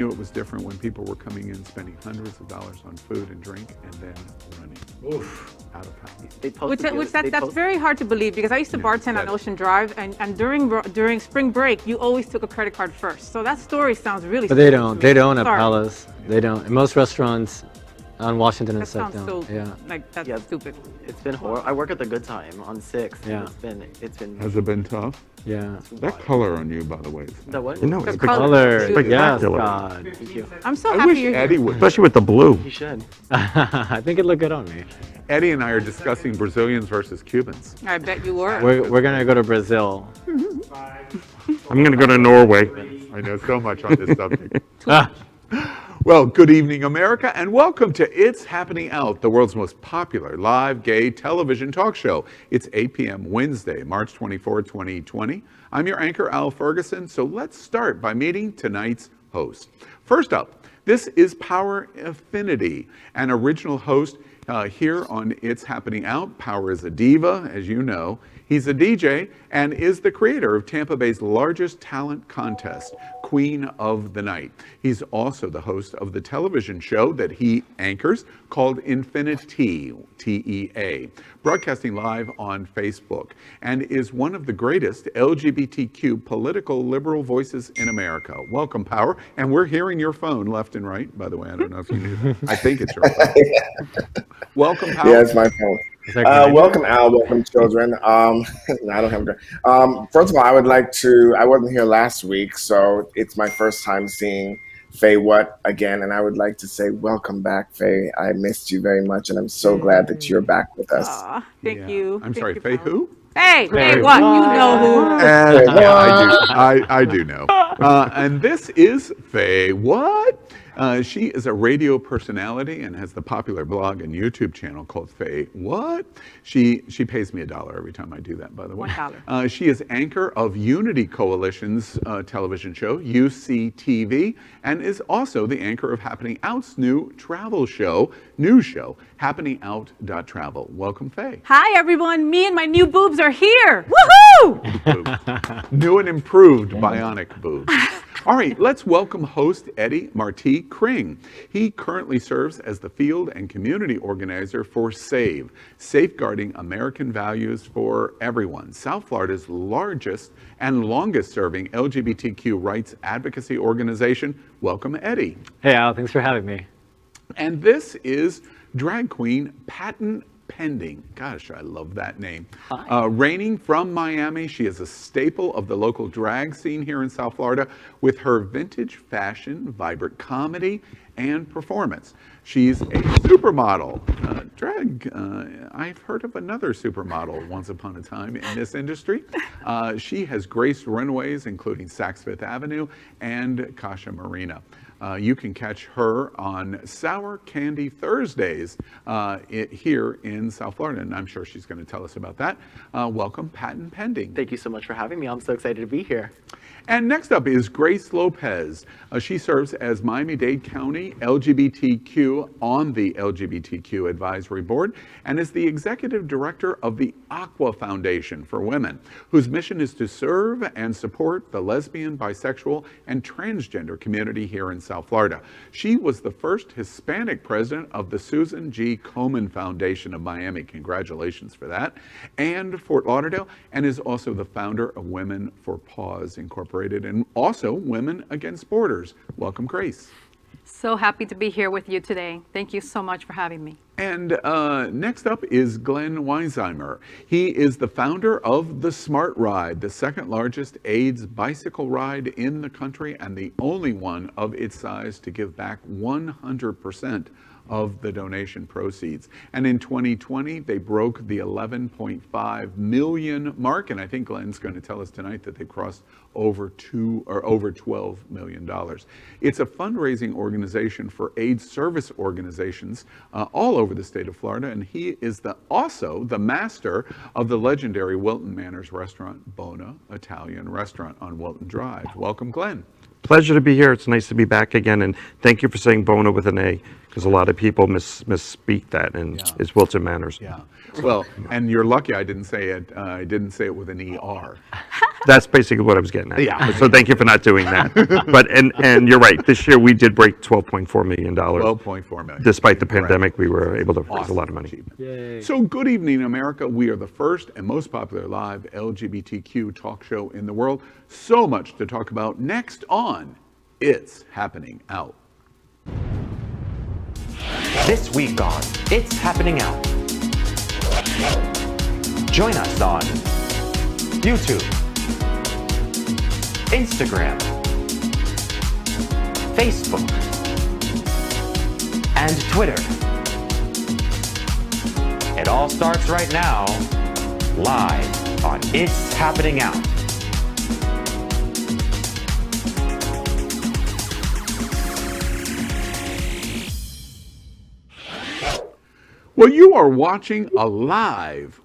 knew it was different when people were coming in spending hundreds of dollars on food and drink and then running out of power. That's very hard to believe because I used to bartend on Ocean Drive, and during spring break, you always took a credit card first. So that story sounds really. But they don't. They don't at Palace. They don't. In most restaurants on Washington and stuff. That's stupid. It's been horrible. I work at the Good Time on 6th. Yeah. It's been. Has it been tough? Yeah. That color on you, by the way. That what? You know, The it's color. Yes, spectacular. God. Thank you. I'm so I happy wish you're Eddie here. would, especially with the blue. You should. I think it looked good on me. Eddie and I are discussing Brazilians versus Cubans. I bet you were. We're gonna go to Brazil. I'm going to go to Norway. I know so much on this subject. Well, good evening, America, and welcome to It's Happening Out, the world's most popular live gay television talk show. It's 8 p.m. Wednesday, March 24, 2020. I'm your anchor, Al Ferguson, so let's start by meeting tonight's host. First up, this is Power Infiniti, an original host here on It's Happening Out. Power is a diva, as you know. He's a DJ and is the creator of Tampa Bay's largest talent contest, Queen of the Night. He's also the host of the television show that he anchors called Infiniti, T-E-A, broadcasting live on Facebook, and is one of the greatest LGBTQ political liberal voices in America. Welcome, Power. And we're hearing your phone left and right, by the way. I don't know if you knew that. I think it's your phone. Welcome, Power. Yeah, it's my phone. Welcome, Al. Welcome, children. No, I don't have a first of all, I wasn't here last week, so it's my first time seeing Faye What again, and I would like to say welcome back, Faye. I missed you very much, and I'm so glad that you're back with us. Thank you. I'm sorry, Faye who? Hey, what? You know who. Yeah, I do know. And this is Faye What? She is a radio personality and has the popular blog and YouTube channel called Faye What? She pays me $1 every time I do that, by the way. $1. She is anchor of Unity Coalition's television show, UCTV, and is also the anchor of Happening Out's new travel show, news show, happeningout.travel. Welcome, Faye. Hi, everyone. Me and my new boobs are here. Woohoo! New and improved bionic boobs. All right, let's welcome host Eddie Marti Kring. He currently serves as the field and community organizer for SAVE, Safeguarding American Values for Everyone, South Florida's largest and longest serving LGBTQ rights advocacy organization. Welcome, Eddie. Hey, Al, thanks for having me. And this is drag queen Pantene. Gosh, I love that name. Reigning from Miami, she is a staple of the local drag scene here in South Florida with her vintage fashion, vibrant comedy, and performance. She's a supermodel. I've heard of another supermodel once upon a time in this industry. She has graced runways including Saks Fifth Avenue and Kasha Marina. You can catch her on Sour Candy Thursdays here in South Florida, and I'm sure she's going to tell us about that. Welcome, Pantene Pending. Thank you so much for having me. I'm so excited to be here. And next up is Grace Lopez. She serves as Miami-Dade County LGBTQ on the LGBTQ Advisory Board and is the executive director of the Aqua Foundation for Women, whose mission is to serve and support the lesbian, bisexual, and transgender community here in South Florida. She was the first Hispanic president of the Susan G. Komen Foundation of Miami. Congratulations for that. And Fort Lauderdale, and is also the founder of Women for Paws Incorporated, and also Women Against Borders. Welcome, Grace. So happy to be here with you today. Thank you so much for having me. And next up is Glenn Weinzheimer. He is the founder of the Smart Ride, the second largest AIDS bicycle ride in the country and the only one of its size to give back 100% of the donation proceeds. And in 2020, they broke the 11.5 million mark, and I think Glenn's going to tell us tonight that they crossed over $12 million. It's a fundraising organization for AIDS service organizations all over the state of Florida, and he is also the master of the legendary Wilton Manors restaurant, Bona Italian Restaurant on Wilton Drive. Welcome, Glenn. Pleasure to be here. It's nice to be back again, and thank you for saying Bona with an A, because a lot of people misspeak that, and it's Wilton Manors. Yeah. Well, and you're lucky I didn't say it. I didn't say it with an ER. That's basically what I was getting at. Yeah. So thank you for not doing that. But and you're right. This year we did break $12.4 million. $12.4 million. Despite the pandemic, we were able to raise a lot of money. Yay. So good evening, America. We are the first and most popular live LGBTQ talk show in the world. So much to talk about next on It's Happening Out. This week on It's Happening Out. Join us on YouTube, Instagram, Facebook, and Twitter. It all starts right now, live on It's Happening Out. Well, you are watching a live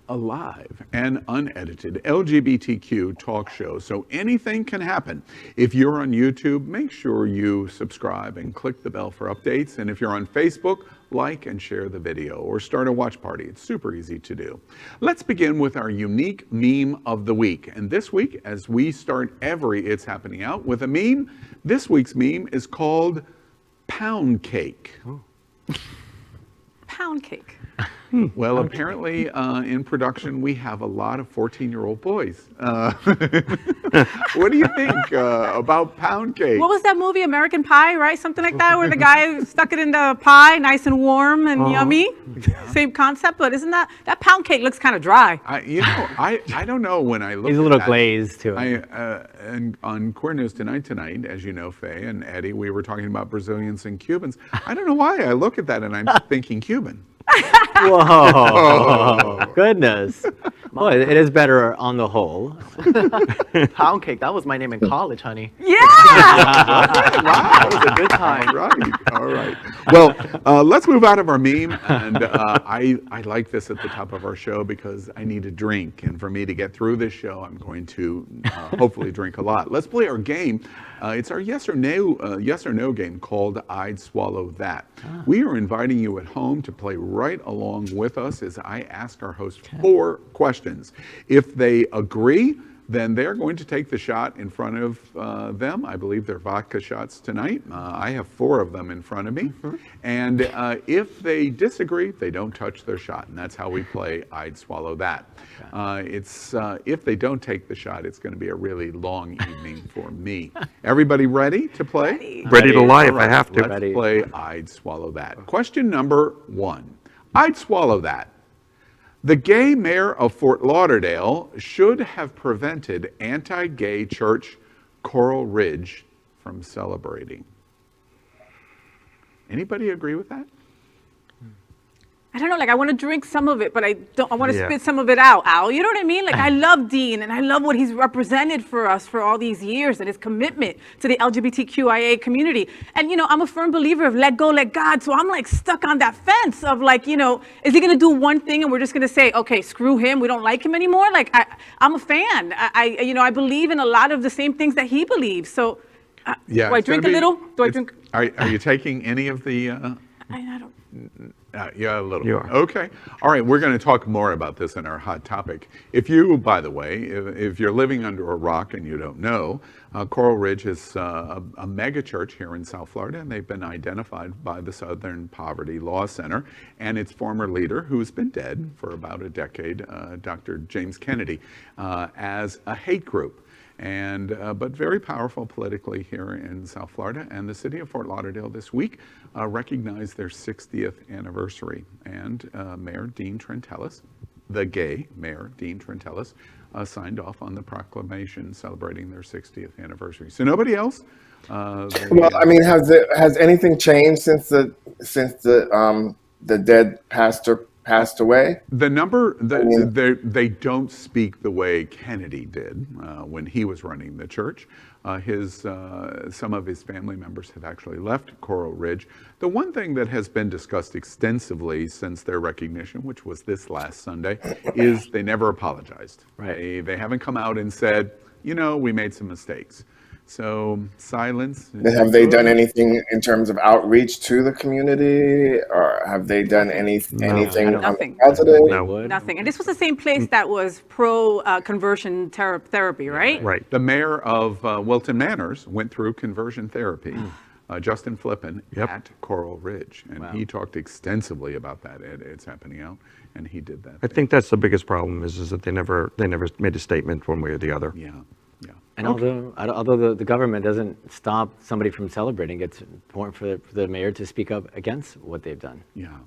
and unedited LGBTQ talk show, so anything can happen. If you're on YouTube, make sure you subscribe and click the bell for updates. And if you're on Facebook, like and share the video or start a watch party. It's super easy to do. Let's begin with our unique meme of the week. And this week, as we start every It's Happening Out with a meme, this week's meme is called Pound Cake. Pound cake. Well, apparently in production, we have a lot of 14-year-old boys. What do you think about pound cake? What was that movie, American Pie, right? Something like that, where the guy stuck it in the pie, nice and warm and yummy. Same concept, but isn't that pound cake looks kind of dry? I don't know when I look. He's a little glazed to it. And on Core News Tonight, as you know, Faye and Eddie, we were talking about Brazilians and Cubans. I don't know why I look at that and I'm thinking Cuban. Whoa, goodness. Boy, it is better on the whole. Pound cake, that was my name in college, honey. Yeah! That was a good time. All right. Well, let's move out of our meme. And I like this at the top of our show because I need a drink. And for me to get through this show, I'm going to hopefully drink a lot. Let's play our game. It's our yes or no game called I'd Swallow That. We are inviting you at home to play right along with us as I ask our host 4 questions. If they agree, then they're going to take the shot in front of them. I believe they're vodka shots tonight. I have 4 of them in front of me. And if they disagree, they don't touch their shot. And that's how we play I'd Swallow That. If they don't take the shot, it's going to be a really long evening for me. Everybody ready to play? Ready to lie if I have to. Let's play I'd Swallow That. Question number 1. I'd swallow that. The gay mayor of Fort Lauderdale should have prevented anti-gay church Coral Ridge from celebrating. Anybody agree with that? I don't know, like I want to drink some of it, but I want to spit some of it out, Al. You know what I mean? Like I love Dean and I love what he's represented for us for all these years and his commitment to the LGBTQIA community. And I'm a firm believer of let go, let God. So I'm like stuck on that fence of like, is he going to do one thing and we're just going to say, okay, screw him, we don't like him anymore? Like I'm a fan. I believe in a lot of the same things that he believes. So do I drink a little? Are you taking any of the... I don't... Yeah, a little. You are. Okay. All right, we're going to talk more about this in our hot topic. If you, by the way, if you're living under a rock and you don't know, Coral Ridge is a mega church here in South Florida, and they've been identified by the Southern Poverty Law Center and its former leader, who's been dead for about a decade, Dr. James Kennedy, as a hate group. But very powerful politically here in South Florida. And the city of Fort Lauderdale this week recognized their 60th anniversary. And Mayor Dean Trentalis, the gay Mayor Dean Trentalis, signed off on the proclamation celebrating their 60th anniversary. So nobody else? Well, I mean, has anything changed since the dead pastor passed away? The number, they don't speak the way Kennedy did when he was running the church. Some of his family members have actually left Coral Ridge. The one thing that has been discussed extensively since their recognition, which was this last Sunday, is they never apologized. Right. They haven't come out and said, we made some mistakes. So silence. Have they done anything in terms of outreach to the community, or have they done anything on the Nothing. positive? No. Nothing. And this was the same place that was pro conversion therapy, right? Right. The mayor of Wilton Manors went through conversion therapy, Justin Flippin, at Coral Ridge. And he talked extensively about that. It's happening out. And he did that. I think that's the biggest problem is that they never made a statement one way or the other. Yeah. And although the government doesn't stop somebody from celebrating, it's important for the mayor to speak up against what they've done. Yeah.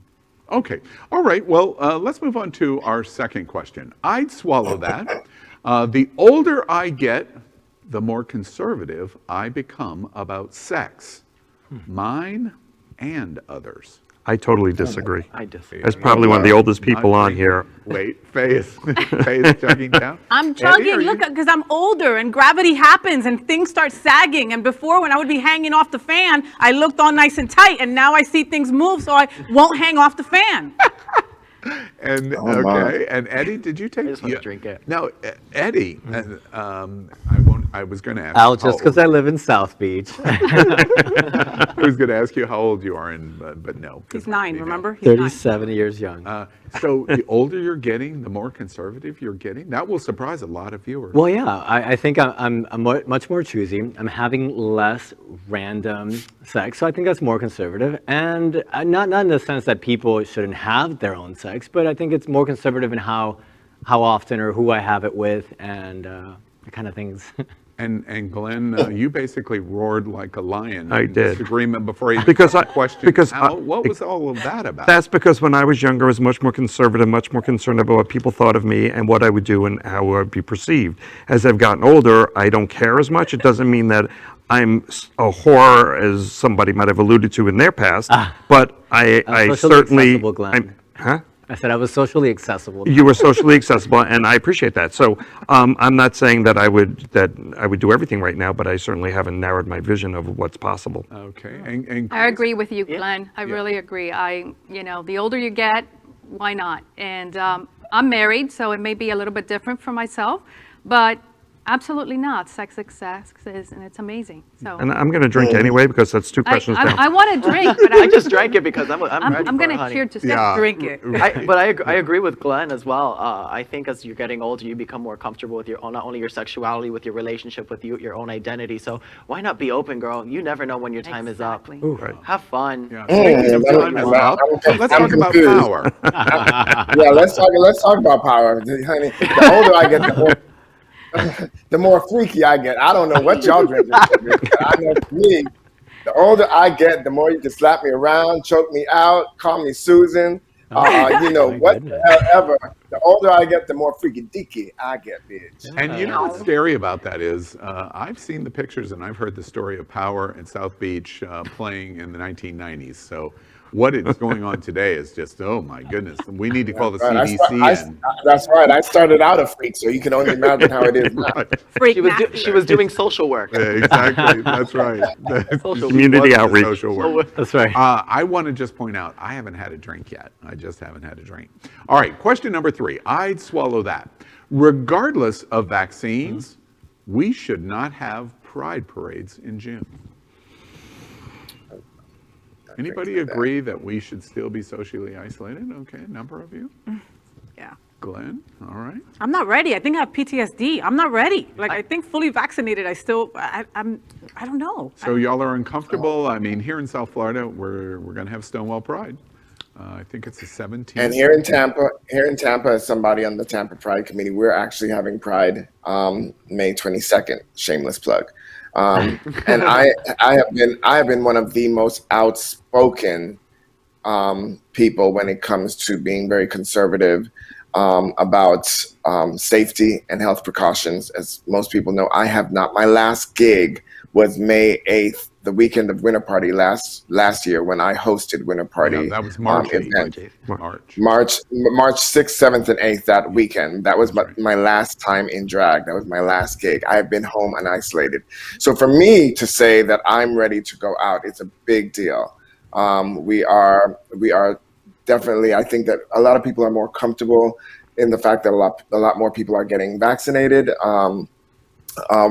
Okay. All right. Well, let's move on to our second question. I'd swallow that. The older I get, the more conservative I become about sex, mine and others. I totally disagree. I disagree. As probably one of the oldest people on here. Wait, Faye is chugging down. I'm Eddie, chugging, are you- look, because I'm older and gravity happens and things start sagging. And before, when I would be hanging off the fan, I looked all nice and tight. And now I see things move, so I won't hang off the fan. And my. and Eddie, did you take? I just want to drink it. No, Eddie. I was going to ask. Al, how just because old- I live in South Beach. I was going to ask you how old you are, but no. 'cause He's 9, we know. remember? He's 9. 37 years young. So the older you're getting, the more conservative you're getting. That will surprise a lot of viewers. Well, yeah, I think I'm much more choosy. I'm having less random sex, so I think that's more conservative. And not in the sense that people shouldn't have their own sex, but I think it's more conservative in how often or who I have it with and the kind of things. And Glenn, you basically roared like a lion. I in did. Disagreement before you questioned. What was all of that about? That's because when I was younger, I was much more conservative, much more concerned about what people thought of me and what I would do and how I would be perceived. As I've gotten older, I don't care as much. It doesn't mean that I'm a whore, as somebody might have alluded to in their past, but I socially certainly... accessible, Glenn. Huh? I said I was socially accessible. You were socially accessible, and I appreciate that. So I'm not saying that I would do everything right now, but I certainly haven't narrowed my vision of what's possible. Okay. And I agree with you, Glenn. I really agree. The older you get, why not? And I'm married, so it may be a little bit different for myself, but absolutely not. Sex is, and it's amazing. So. And I'm going to drink anyway because that's two questions down. I want to drink, but I just drank it because I'm ready I'm going for it, to honey. cheer to Yeah. Drink it. But I agree with Glenn as well. I think as you're getting older, you become more comfortable with your own, not only your sexuality, with your relationship, with your own identity. So why not be open, girl? You never know when your time is up. Exactly. Right. Have fun. Yeah. Speaking of time is up, let's talk about confused. power. Yeah, let's talk about power, honey. The older I get, the more freaky I get. I don't know what y'all drinking, but I know for me, the older I get, the more you can slap me around, choke me out, call me Susan, what the hell ever. The older I get, the more freaky deaky I get, bitch. And you know what's scary about that is I've seen the pictures and I've heard the story of Power in South Beach playing in the 1990s. So what is going on today is just, oh my goodness. We need to call the Right. CDC. That's right. I started out a freak, so you can only imagine how it is now. Freak She was doing social work. Exactly. That's right. Social Community Wasn't outreach. social work. That's right. I want to just point out, I haven't had a drink yet. I just haven't had a drink. All right, question number 3. I'd swallow that. Regardless of vaccines, we should not have pride parades in June. Anybody agree that we should still be socially isolated? Okay, a number of you. Yeah. Glenn, all right. I'm not ready. I think I have PTSD. I'm not ready. I think fully vaccinated, I don't know. So y'all are uncomfortable. I mean, here in South Florida, we're going to have Stonewall Pride. I think it's the 17th. And here in Tampa, as somebody on the Tampa Pride Committee, we're actually having Pride May 22nd. Shameless plug. And I have been one of the most outspoken people when it comes to being very conservative about safety and health precautions. As most people know, I have not. My last gig was May 8th, the weekend of Winter Party last year when I hosted Winter Party. Yeah, that was March 8th. March 6th, 7th, and 8th that weekend. That was my last time in drag. That was my last gig. I have been home and isolated. So for me to say that I'm ready to go out, it's a big deal. We are definitely, I think that a lot of people are more comfortable in the fact that a lot more people are getting vaccinated.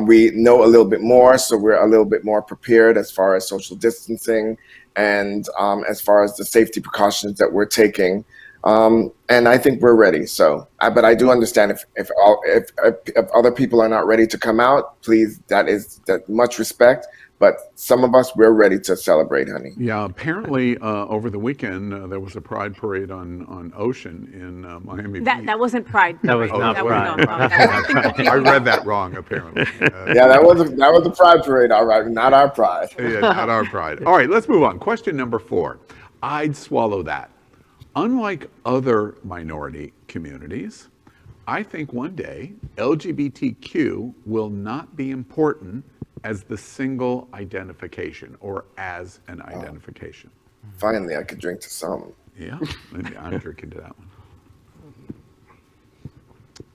We know a little bit more, so we're a little bit more prepared as far as social distancing and as far as the safety precautions that we're taking. And I think we're ready. So, but I do understand if other people are not ready to come out, please, that much respect. But some of us, we're ready to celebrate, honey. Yeah, apparently over the weekend there was a pride parade on Ocean in Miami Beach. That wasn't Pride. That was not Pride. I read that wrong, apparently. Yeah, that was a pride parade, all right, not our pride. Yeah, not our pride. All right, let's move on. Question number 4. I'd swallow that. Unlike other minority communities, I think one day LGBTQ will not be important as the single identification or as an identification. Finally, I could drink to some. Yeah, I'm drinking to that one.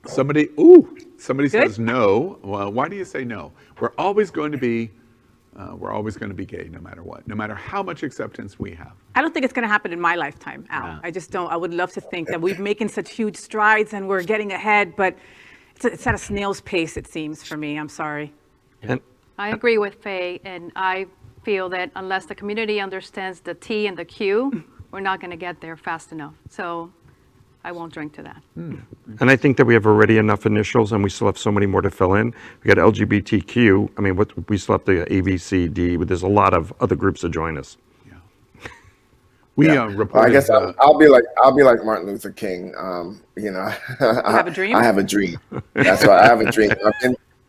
Somebody says no. Well, why do you say no? We're always going to be gay no matter what, no matter how much acceptance we have. I don't think it's going to happen in my lifetime, Al. Yeah. I just don't. I would love to think that we're making such huge strides and we're getting ahead, but it's at a snail's pace, it seems, for me. I'm sorry. And I agree with Faye, and I feel that unless the community understands the T and the Q, we're not going to get there fast enough. So I won't drink to that. And I think that we have already enough initials, and we still have so many more to fill in. We got LGBTQ. I mean, we still have the A, B, C, D, but there's a lot of other groups that join us. We I reported. guess I'll be like Martin Luther King. You have a dream? I have a dream. That's why I have a dream.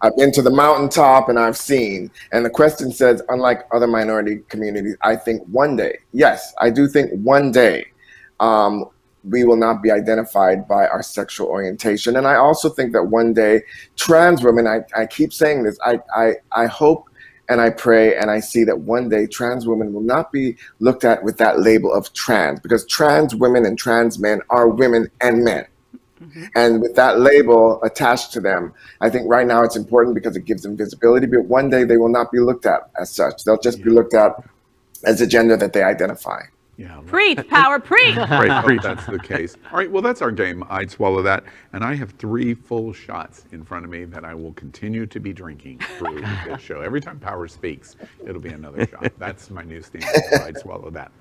I've been to the mountaintop and I've seen. And the question says, unlike other minority communities, I think one day, yes, I do think one day, we will not be identified by our sexual orientation. And I also think that one day, trans women, I keep saying this, I hope and I pray and I see that one day trans women will not be looked at with that label of trans, because trans women and trans men are women and men. Mm-hmm. And with that label attached to them, I think right now it's important because it gives them visibility, but one day they will not be looked at as such. They'll just be looked at as a gender that they identify. Yeah, Preach, power, preach. Right, that's the case. All right, well, that's our game. I'd swallow that. And I have 3 full shots in front of me that I will continue to be drinking through this show. Every time Power speaks, it'll be another shot. That's my new standard. I'd swallow that.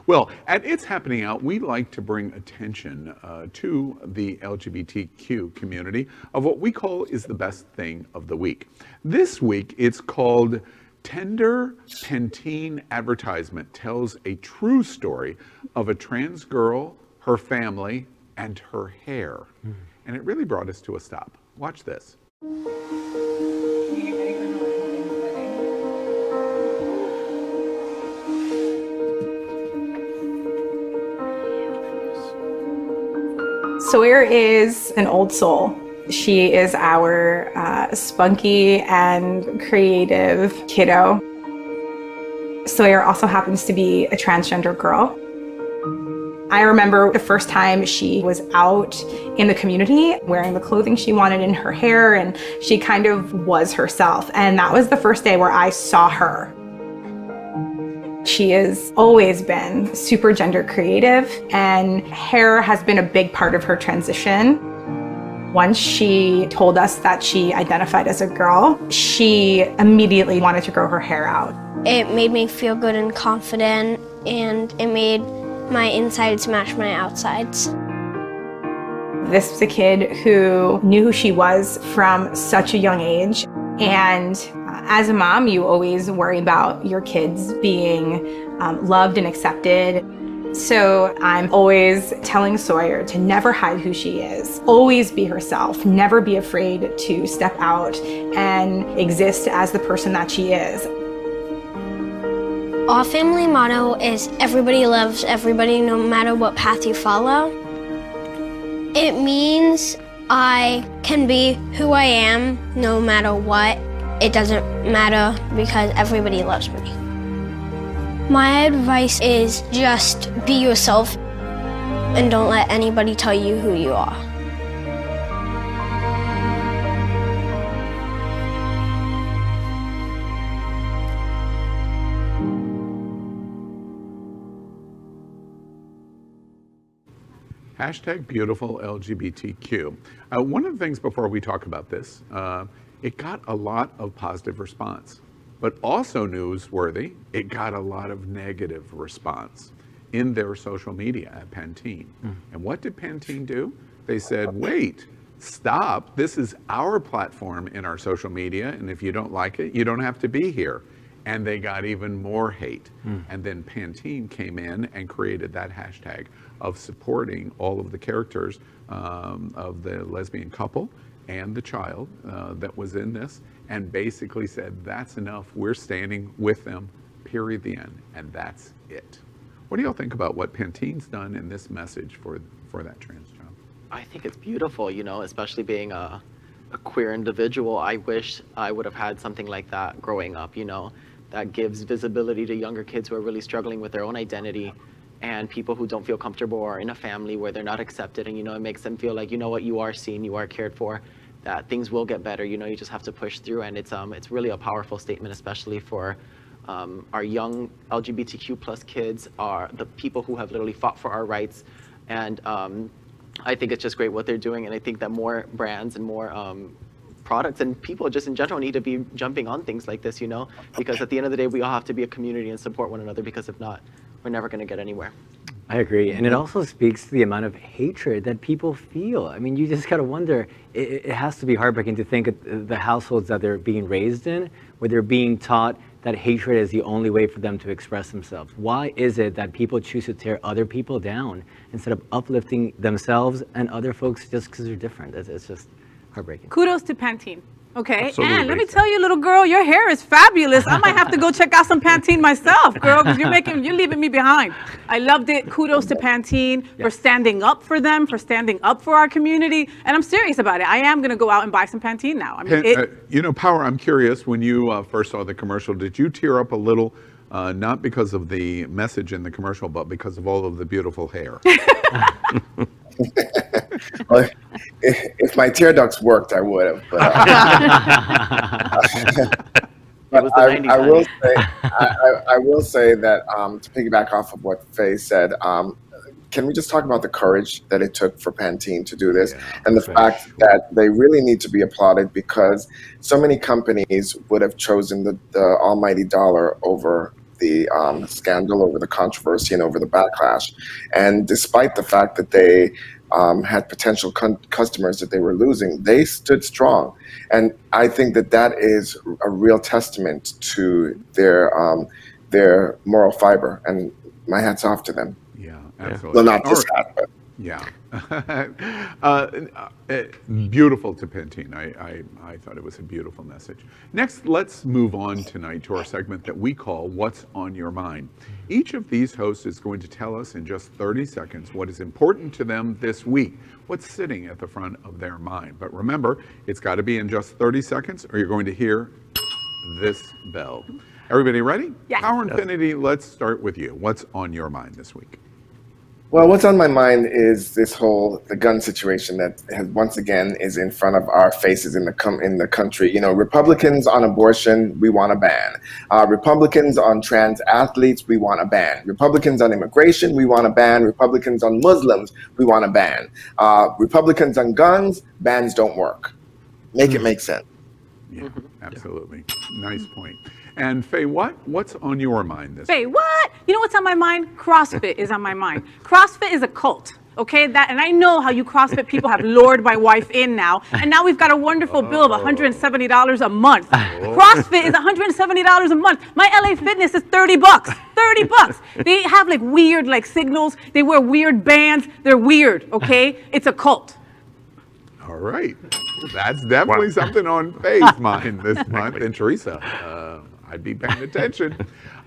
Well, at It's Happening Out, we like to bring attention to the LGBTQ community of what we call is the best thing of the week. This week, it's called Tender Pantene Advertisement tells a true story of a trans girl, her family, and her hair. And it really brought us to a stop. Watch this. Sawyer is an old soul. She is our spunky and creative kiddo. Sawyer also happens to be a transgender girl. I remember the first time she was out in the community wearing the clothing she wanted in her hair, and she kind of was herself. And that was the first day where I saw her. She has always been super gender creative, and hair has been a big part of her transition. Once she told us that she identified as a girl, she immediately wanted to grow her hair out. It made me feel good and confident, and it made my insides match my outsides. This was a kid who knew who she was from such a young age. And as a mom, you always worry about your kids being loved and accepted. So I'm always telling Sawyer to never hide who she is. Always be herself. Never be afraid to step out and exist as the person that she is. Our family motto is everybody loves everybody no matter what path you follow. It means I can be who I am no matter what. It doesn't matter because everybody loves me. My advice is just be yourself and don't let anybody tell you who you are. Hashtag beautiful LGBTQ. One of the things before we talk about this It got a lot of positive response, but also newsworthy, it got a lot of negative response in their social media at Pantene. And what did Pantene do? They said, wait, stop. This is our platform in our social media, and if you don't like it, you don't have to be here. And they got even more hate. And then Pantene came in and created that hashtag of supporting all of the characters of the lesbian couple and the child that was in this, and basically said, that's enough, we're standing with them, period, the end, and that's it. What do y'all think about what Pantene's done in this message for that trans child? I think it's beautiful, you know, especially being a queer individual. I wish I would have had something like that growing up, you know, that gives visibility to younger kids who are really struggling with their own identity, and people who don't feel comfortable or are in a family where they're not accepted, and, you know, it makes them feel like, you know what, you are seen, you are cared for, that things will get better, you know, you just have to push through. And it's really a powerful statement, especially for our young LGBTQ plus kids, are the people who have literally fought for our rights. And I think it's just great what they're doing, and I think that more brands and more products and people just in general need to be jumping on things like this, you know, because at the end of the day, we all have to be a community and support one another, because if not, we're never going to get anywhere. I agree. And it also speaks to the amount of hatred that people feel. I mean, you just got to wonder, it has to be heartbreaking to think of the households that they're being raised in, where they're being taught that hatred is the only way for them to express themselves. Why is it that people choose to tear other people down instead of uplifting themselves and other folks just because they're different? It's just heartbreaking. Kudos to Pantene. Okay, Absolutely. and let me tell you, little girl, your hair is fabulous. I might have to go check out some Pantene myself, girl, because you're leaving me behind. I loved it. Kudos to Pantene for standing up for them, for standing up for our community, and I'm serious about it. I am going to go out and buy some Pantene now. I mean, you know, Power, I'm curious, when you first saw the commercial, did you tear up a little, not because of the message in the commercial, but because of all of the beautiful hair? Well, if my tear ducts worked, I would have. But I will say that to piggyback off of what Faye said, can we just talk about the courage that it took for Pantene to do this, and the fact that they really need to be applauded, because so many companies would have chosen the almighty dollar over the scandal, over the controversy, and over the backlash. And despite the fact that they had potential customers that they were losing, they stood strong. And I think that is a real testament to their moral fiber. And my hat's off to them. Yeah, absolutely. Well, not just that, but. Yeah. Beautiful to Pantene. I thought it was a beautiful message. Next, let's move on tonight to our segment that we call What's on Your Mind. Each of these hosts is going to tell us in just 30 seconds what is important to them this week, what's sitting at the front of their mind. But remember, it's got to be in just 30 seconds or you're going to hear this bell. Everybody ready? Yes. Power Infiniti, let's start with you. What's on your mind this week? Well, what's on my mind is the gun situation that once again is in front of our faces in the country. You know, Republicans on abortion, we want to ban. Republicans on trans athletes, we want to ban. Republicans on immigration, we want to ban. Republicans on Muslims, we want to ban. Republicans on guns, bans don't work. Make it make sense. Yeah, absolutely. Nice point. And Faye, what's on your mind this Faye, what? You know what's on my mind? CrossFit is on my mind. CrossFit is a cult. Okay, and I know how you CrossFit people have lured my wife in now, and now we've got a wonderful bill of $170 a month. CrossFit is $170 a month. My LA Fitness is $30. $30. They have like weird like signals. They wear weird bands. They're weird. Okay, it's a cult. All right, that's definitely something on Faye's mind this month. And Teresa, I'd be paying attention.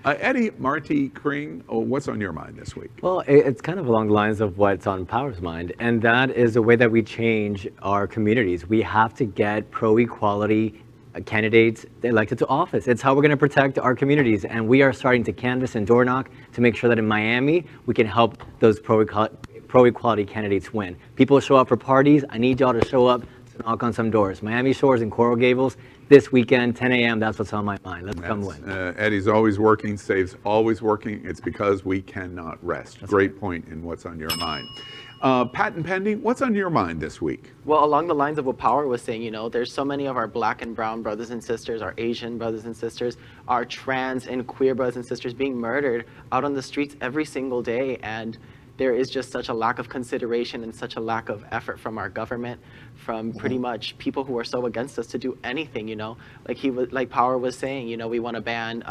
Eddie, Marty, Kring, what's on your mind this week? Well, it's kind of along the lines of what's on Power's mind, and that is the way that we change our communities. We have to get pro-equality candidates elected to office. It's how we're going to protect our communities, and we are starting to canvass and door knock to make sure that in Miami, we can help those pro-equality candidates win. People show up for parties. I need y'all to show up knock on some doors. Miami Shores and Coral Gables this weekend, 10 a.m. That's what's on my mind. Let's come win. Eddie's always working, Save's always working. It's because we cannot rest. Great point in what's on your mind. Pat and Pendy, what's on your mind this week? Well, along the lines of what Power was saying, there's so many of our black and brown brothers and sisters, our Asian brothers and sisters, our trans and queer brothers and sisters being murdered out on the streets every single day. And there is just such a lack of consideration and such a lack of effort from our government, from pretty much people who are so against us to do anything, like Power was saying, we want to ban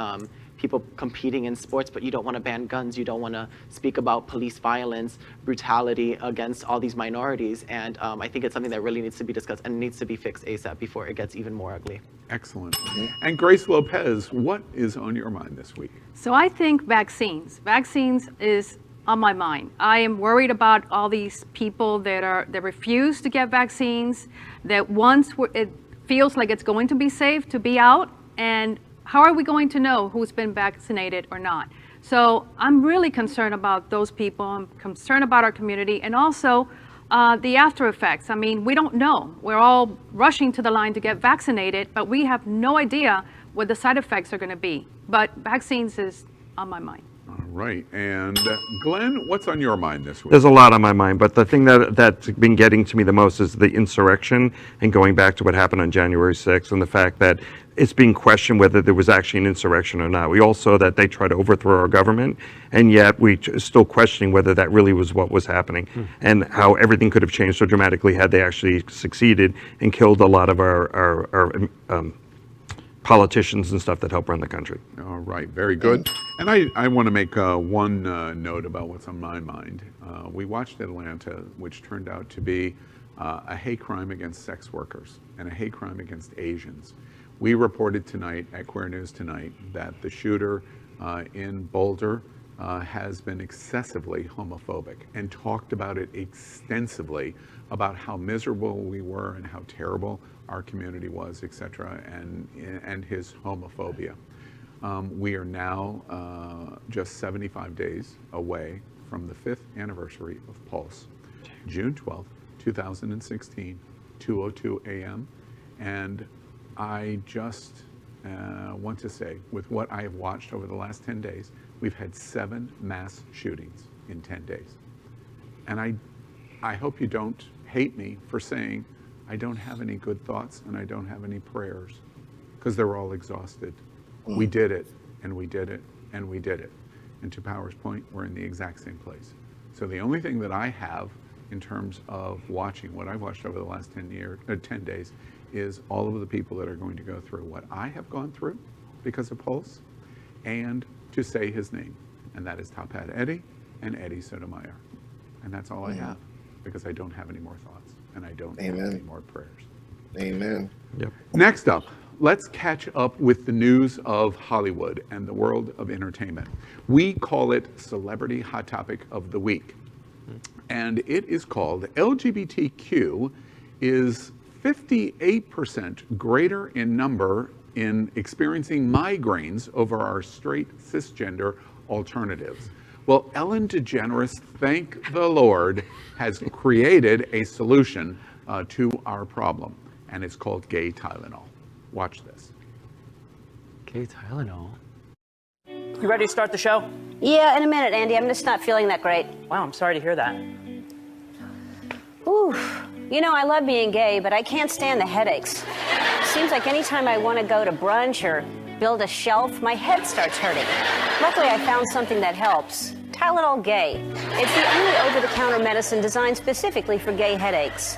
people competing in sports, but you don't want to ban guns. You don't want to speak about police violence, brutality against all these minorities. And I think it's something that really needs to be discussed and needs to be fixed ASAP before it gets even more ugly. Excellent. And Grace Lopez, what is on your mind this week? So I think vaccines. Vaccines is on my mind. I am worried about all these people that refuse to get vaccines, that once it feels like it's going to be safe to be out, and how are we going to know who's been vaccinated or not? So I'm really concerned about those people. I'm concerned about our community, and also the after effects. I mean, we don't know. We're all rushing to the line to get vaccinated, but we have no idea what the side effects are going to be. But vaccines is on my mind. All right. And Glenn, what's on your mind this week? There's a lot on my mind, but the thing that's been getting to me the most is the insurrection, and going back to what happened on January 6th and the fact that it's being questioned whether there was actually an insurrection or not. We all saw that they tried to overthrow our government, and yet we still questioning whether that really was what was happening, and how everything could have changed so dramatically had they actually succeeded and killed a lot of our politicians and stuff that help run the country. All right, very good. And I want to make one note about what's on my mind. We watched Atlanta, which turned out to be a hate crime against sex workers and a hate crime against Asians. We reported tonight at Queer News Tonight that the shooter in Boulder has been excessively homophobic and talked about it extensively, about how miserable we were and how terrible our community was, etc., and his homophobia. We are now just 75 days away from the 5th anniversary of Pulse, June 12th, 2016, 2:02 a.m. And I just want to say, with what I have watched over the last 10 days, we've had 7 mass shootings in 10 days. And I hope you don't hate me for saying I don't have any good thoughts and I don't have any prayers, because they're all exhausted. We did it, and we did it, and we did it. And to Power's point, we're in the exact same place. So the only thing that I have in terms of watching what I've watched over the last 10 days is all of the people that are going to go through what I have gone through because of Pulse, and to say his name, and that is Top Hat Eddie and Eddie Sotomayor. And that's all I have, because I don't have any more thoughts, and I don't have any more prayers. Amen. Yep. Next up, let's catch up with the news of Hollywood and the world of entertainment. We call it Celebrity Hot Topic of the Week. And it is called LGBTQ is 58% greater in number in experiencing migraines over our straight cisgender alternatives. Well, Ellen DeGeneres, thank the Lord, has created a solution to our problem, and it's called gay Tylenol. Watch this. Gay Tylenol? You ready to start the show? Yeah, in a minute, Andy. I'm just not feeling that great. Wow, I'm sorry to hear that. Ooh. You know, I love being gay, but I can't stand the headaches. Seems like anytime I want to go to brunch or build a shelf, my head starts hurting. Luckily, I found something that helps. Tylenol Gay. It's the only over-the-counter medicine designed specifically for gay headaches.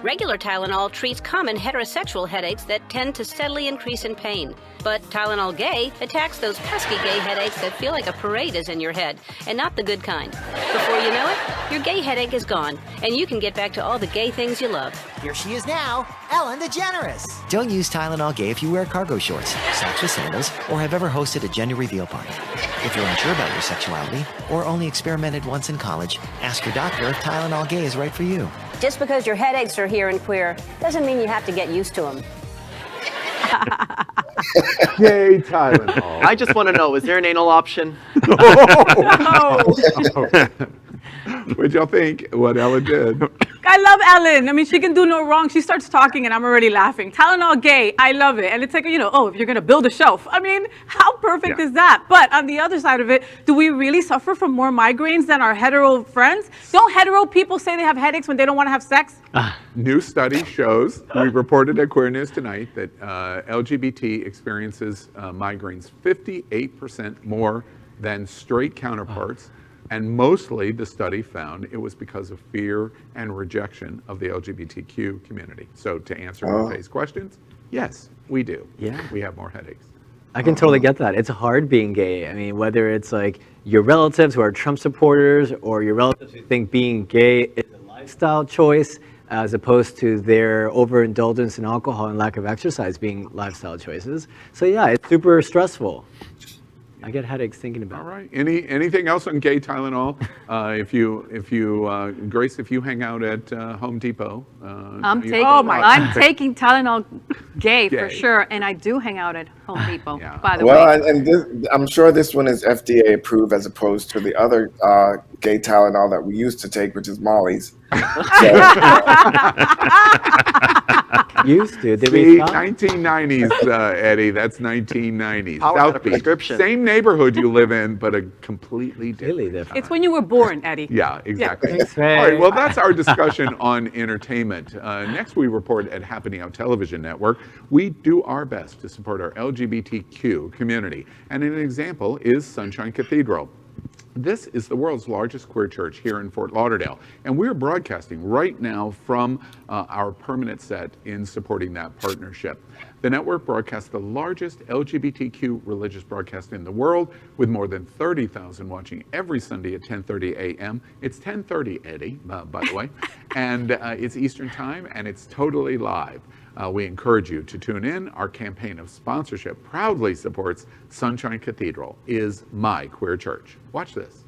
Regular Tylenol treats common heterosexual headaches that tend to steadily increase in pain. But Tylenol Gay attacks those pesky gay headaches that feel like a parade is in your head, and not the good kind. Before you know it, your gay headache is gone, and you can get back to all the gay things you love. Here she is now, Ellen DeGeneres. Don't use Tylenol Gay if you wear cargo shorts, socks with sandals, or have ever hosted a gender reveal party. If you're unsure about your sexuality, or only experimented once in college, ask your doctor if Tylenol Gay is right for you. Just because your headaches are here and queer doesn't mean you have to get used to them. Gay Tylenol. I just want to know, is there an anal option? What'd y'all think? What Ellen did? I love Ellen. I mean, she can do no wrong. She starts talking and I'm already laughing. Tylenol gay, I love it. And it's like, if you're going to build a shelf. I mean, how perfect is that? But on the other side of it, do we really suffer from more migraines than our hetero friends? Don't hetero people say they have headaches when they don't want to have sex? New study shows, we reported at Queer News Tonight, that LGBT experiences migraines 58% more than straight counterparts. And mostly the study found it was because of fear and rejection of the LGBTQ community. So to answer Faye's questions, yes, we do. Yeah. We have more headaches. I can totally get that. It's hard being gay. I mean, whether it's like your relatives who are Trump supporters or your relatives who think being gay is a lifestyle choice as opposed to their overindulgence in alcohol and lack of exercise being lifestyle choices. So yeah, it's super stressful. I get headaches thinking about it. All right. Anything else on gay Tylenol? Grace, if you hang out at Home Depot, I'm taking Tylenol gay for sure, and I do hang out at Home Depot. By the way. Well, and I'm sure this one is FDA approved as opposed to the other gay Tylenol that we used to take, which is Molly's. Used to. Did See, we stop? 1990s, Eddie. That's 1990s. Power South of Beach. prescription. Same neighborhood you live in, but a completely different. It's when you were born, Eddie. Yeah, exactly. Thanks, All Faye. right, well, that's our discussion on entertainment. Next, we report at Happening Out Television Network. We do our best to support our LGBTQ community. And an example is Sunshine Cathedral. This is the world's largest queer church here in Fort Lauderdale, and we're broadcasting right now from our permanent set in supporting that partnership. The network broadcasts the largest LGBTQ religious broadcast in the world, with more than 30,000 watching every Sunday at 10:30 a.m. It's 10:30, Eddie, by the way, and it's Eastern Time, and it's totally live. We encourage you to tune in. Our campaign of sponsorship proudly supports Sunshine Cathedral is my queer church. Watch this.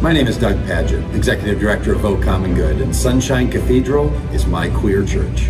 My name is Doug Padgett, Executive Director of Vote Common Good, and Sunshine Cathedral is my queer church.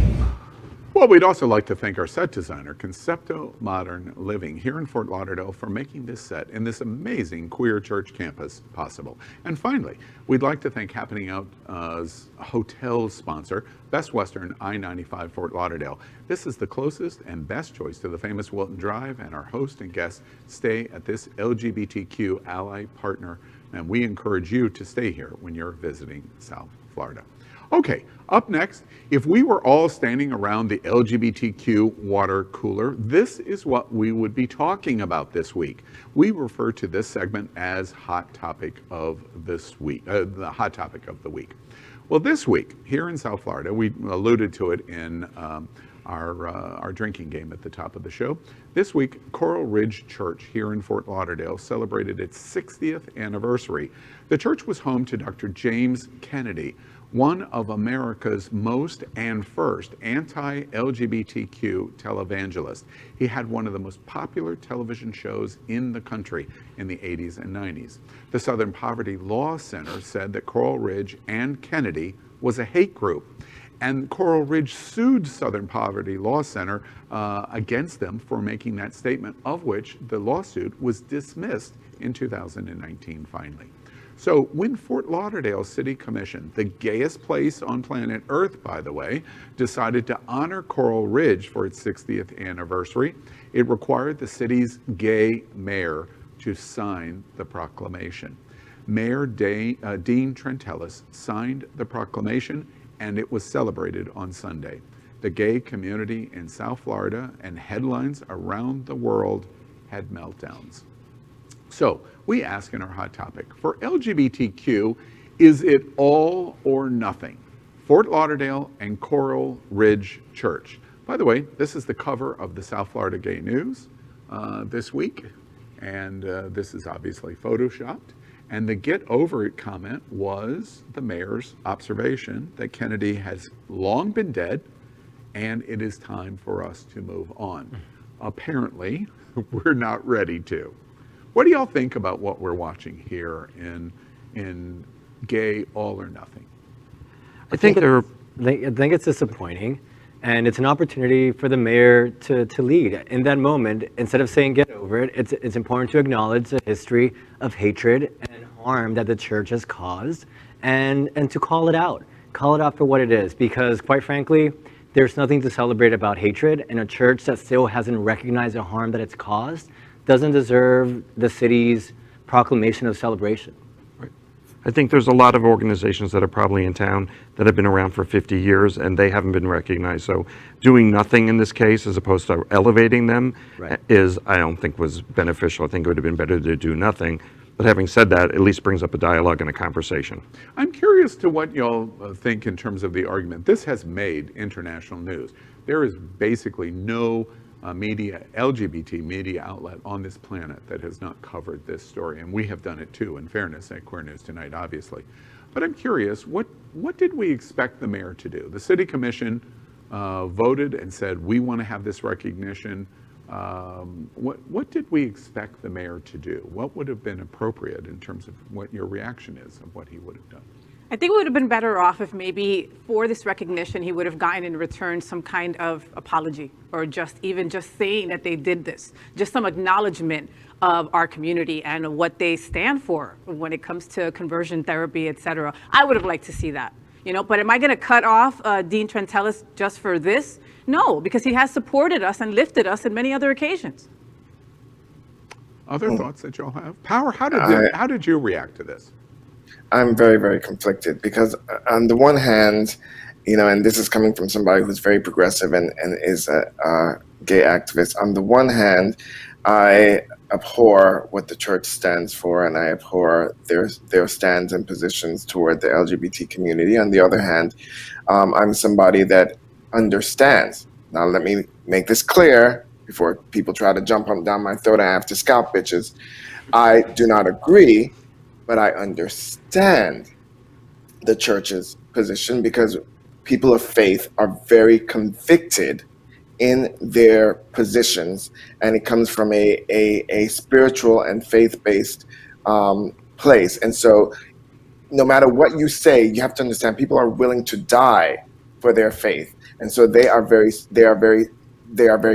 Well, we'd also like to thank our set designer, Concepto Modern Living, here in Fort Lauderdale for making this set in this amazing queer church campus possible. And finally, we'd like to thank Happening Out's hotel sponsor, Best Western I-95 Fort Lauderdale. This is the closest and best choice to the famous Wilton Drive, and our host and guests stay at this LGBTQ ally partner, and we encourage you to stay here when you're visiting South Florida. Okay, up next, if we were all standing around the LGBTQ water cooler, this is what we would be talking about this week. We refer to this segment as Hot Topic of this week, the Hot Topic of the Week. Well, this week, here in South Florida, we alluded to it in our drinking game at the top of the show. This week, Coral Ridge Church here in Fort Lauderdale celebrated its 60th anniversary. The church was home to Dr. James Kennedy, one of America's most and first anti-LGBTQ televangelists. He had one of the most popular television shows in the country in the 80s and 90s. The Southern Poverty Law Center said that Coral Ridge and Kennedy was a hate group. And Coral Ridge sued Southern Poverty Law Center against them for making that statement, of which the lawsuit was dismissed in 2019 finally. So when Fort Lauderdale City Commission, the gayest place on planet Earth, by the way, decided to honor Coral Ridge for its 60th anniversary, it required the city's gay mayor to sign the proclamation. Mayor Dean Trentellis signed the proclamation, and it was celebrated on Sunday. The gay community in South Florida and headlines around the world had meltdowns. So we ask in our hot topic, for LGBTQ, is it all or nothing? Fort Lauderdale and Coral Ridge Church. By the way, this is the cover of the South Florida Gay News this week, and this is obviously photoshopped. And the get over it comment was the mayor's observation that Kennedy has long been dead and it is time for us to move on. Apparently, we're not ready to. What do y'all think about what we're watching here in Gay All or Nothing? I think it's disappointing, and it's an opportunity for the mayor to lead. In that moment, instead of saying get over it, it's important to acknowledge the history of hatred and harm that the church has caused, and to call it out for what it is, because quite frankly, there's nothing to celebrate about hatred, and a church that still hasn't recognized the harm that it's caused doesn't deserve the city's proclamation of celebration. I think there's a lot of organizations that are probably in town that have been around for 50 years and they haven't been recognized. So doing nothing in this case as opposed to elevating them I don't think was beneficial. I think it would have been better to do nothing. But having said that, at least brings up a dialogue and a conversation. I'm curious to what y'all think in terms of the argument. This has made international news. There is basically no LGBT media outlet on this planet that has not covered this story, and we have done it too, in fairness, at Queer News Tonight, obviously. But I'm curious, what did we expect the mayor to do? The city commission voted and said, we want to have this recognition. What did we expect the mayor to do? What would have been appropriate in terms of what your reaction is of what he would have done? I think it would have been better off if maybe for this recognition, he would have gotten in return some kind of apology, or just saying that they did this, just some acknowledgement of our community and what they stand for when it comes to conversion therapy, et cetera. I would have liked to see that, but am I going to cut off Dean Trentalis just for this? No, because he has supported us and lifted us on many other occasions. Other thoughts that y'all have? Power, how did you react to this? I'm very, very conflicted because on the one hand, and this is coming from somebody who's very progressive and is a gay activist. On the one hand, I abhor what the church stands for, and I abhor their stands and positions toward the LGBT community. On the other hand, I'm somebody that understands. Now, let me make this clear before people try to jump down my throat and I have to scalp bitches. I do not agree, but I understand the church's position because people of faith are very convicted in their positions, and it comes from a spiritual and faith-based place. And so no matter what you say, you have to understand people are willing to die for their faith. And so they are very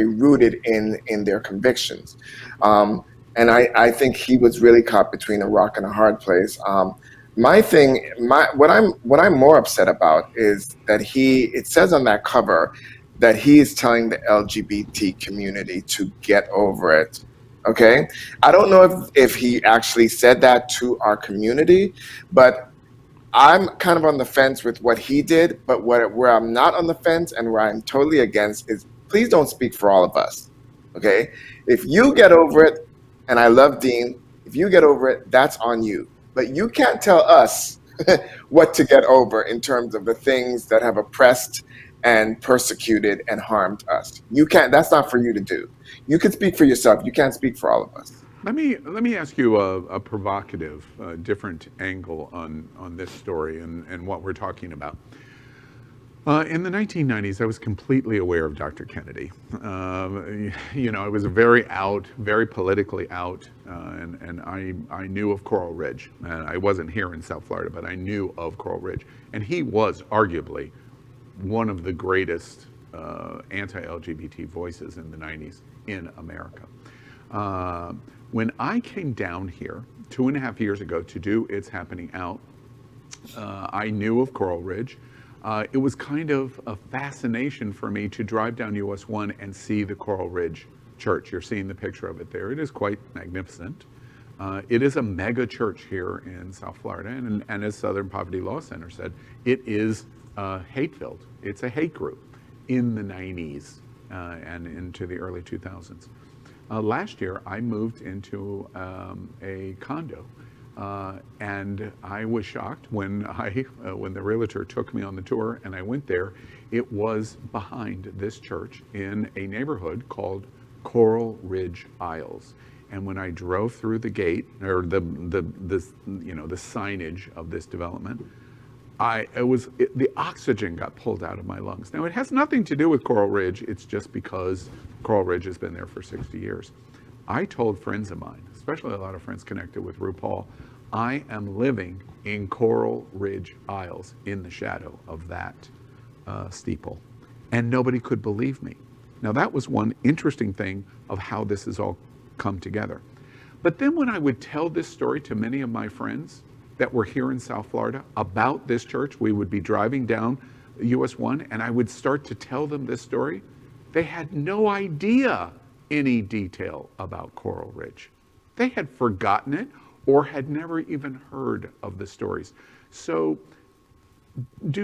rooted in their convictions. And I think he was really caught between a rock and a hard place. What I'm more upset about is that it says on that cover that he is telling the LGBT community to get over it. Okay, I don't know if he actually said that to our community, but I'm kind of on the fence with what he did. But where I'm not on the fence and where I'm totally against is, please don't speak for all of us. Okay, if you get over it, and I love Dean, if you get over it, that's on you. But you can't tell us what to get over in terms of the things that have oppressed and persecuted and harmed us. You can't, that's not for you to do. You can speak for yourself. You can't speak for all of us. Let me ask you a provocative, different angle on this story and what we're talking about. In the 1990s, I was completely aware of Dr. Kennedy. I was very politically out, and I knew of Coral Ridge. I wasn't here in South Florida, but I knew of Coral Ridge. And he was arguably one of the greatest anti-LGBT voices in the 90s in America. When I came down here 2.5 years ago to do It's Happening Out, I knew of Coral Ridge. It was kind of a fascination for me to drive down US 1 and see the Coral Ridge Church. You're seeing the picture of it there. It is quite magnificent. It is a mega church here in South Florida, and as Southern Poverty Law Center said, it is hate-filled. It's a hate group in the 90s and into the early 2000s. Last year, I moved into a condo And I was shocked when when the realtor took me on the tour and I went there. It was behind this church in a neighborhood called Coral Ridge Isles. And when I drove through the gate, or the signage of this development, the oxygen got pulled out of my lungs. Now, it has nothing to do with Coral Ridge. It's just because Coral Ridge has been there for 60 years. I told friends of mine, especially a lot of friends connected with RuPaul, I am living in Coral Ridge Isles in the shadow of that steeple. And nobody could believe me. Now, that was one interesting thing of how this has all come together. But then when I would tell this story to many of my friends that were here in South Florida about this church, we would be driving down US 1 and I would start to tell them this story. They had no idea any detail about Coral Ridge. They had forgotten it or had never even heard of the stories. So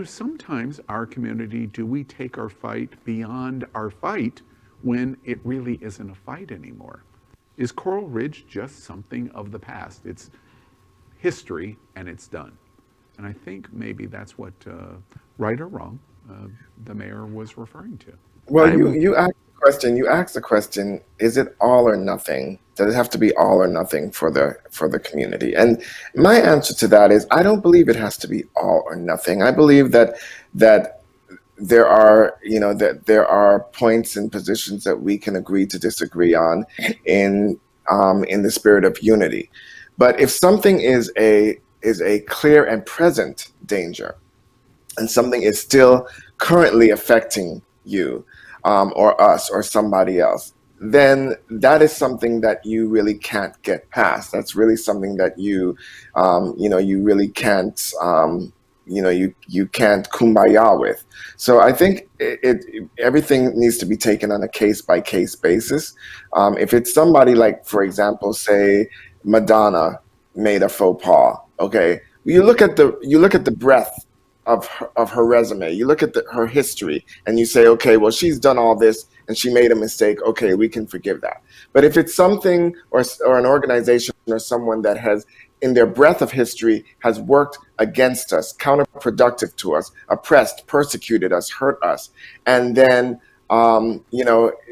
sometimes our community, do we take our fight beyond our fight when it really isn't a fight anymore? Is Coral Ridge just something of the past? It's history and it's done. And I think maybe that's what, right or wrong, the mayor was referring to. Well, you asked the question, is it all or nothing? Does it have to be all or nothing for the community? And my answer to that is, I don't believe it has to be all or nothing. I believe that there are points and positions that we can agree to disagree on in the spirit of unity. But if something is a clear and present danger, and something is still currently affecting you, or us, or somebody else, then that is something that you really can't get past. That's really something that you really can't, you can't kumbaya with. So I think everything needs to be taken on a case-by-case basis. If it's somebody like, for example, say Madonna made a faux pas, okay, you look at the breadth of her resume, you look at her history, and you say, okay, well, she's done all this and she made a mistake, okay, we can forgive that. But if it's something or an organization or someone that has, in their breadth of history, has worked against us, counterproductive to us, oppressed, persecuted us, hurt us, and then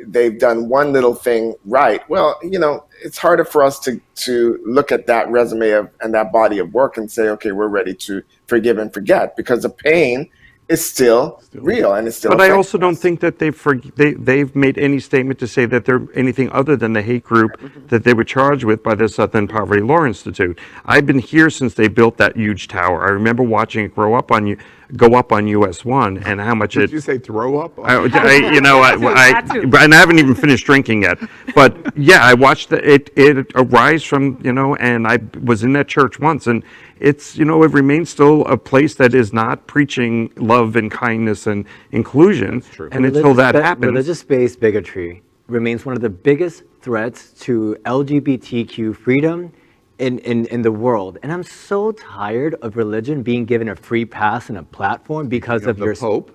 they've done one little thing right, well, it's harder for us to look at that resume and that body of work and say, okay, we're ready to forgive and forget, because the pain is still real and it's still. But I also don't think that they've made any statement to say that they're anything other than the hate group that they were charged with by the Southern Poverty Law Institute. I've been here since they built that huge tower. I remember watching it go up on US 1 and how much Did you say throw up? and I haven't even finished drinking yet. But yeah, I watched it arise from, and I was in that church once, and it's, it remains still a place that is not preaching love and kindness and inclusion. That's true. And until that happens. Religious-based bigotry remains one of the biggest threats to LGBTQ freedom in the world. And I'm so tired of religion being given a free pass and a platform because of your Pope.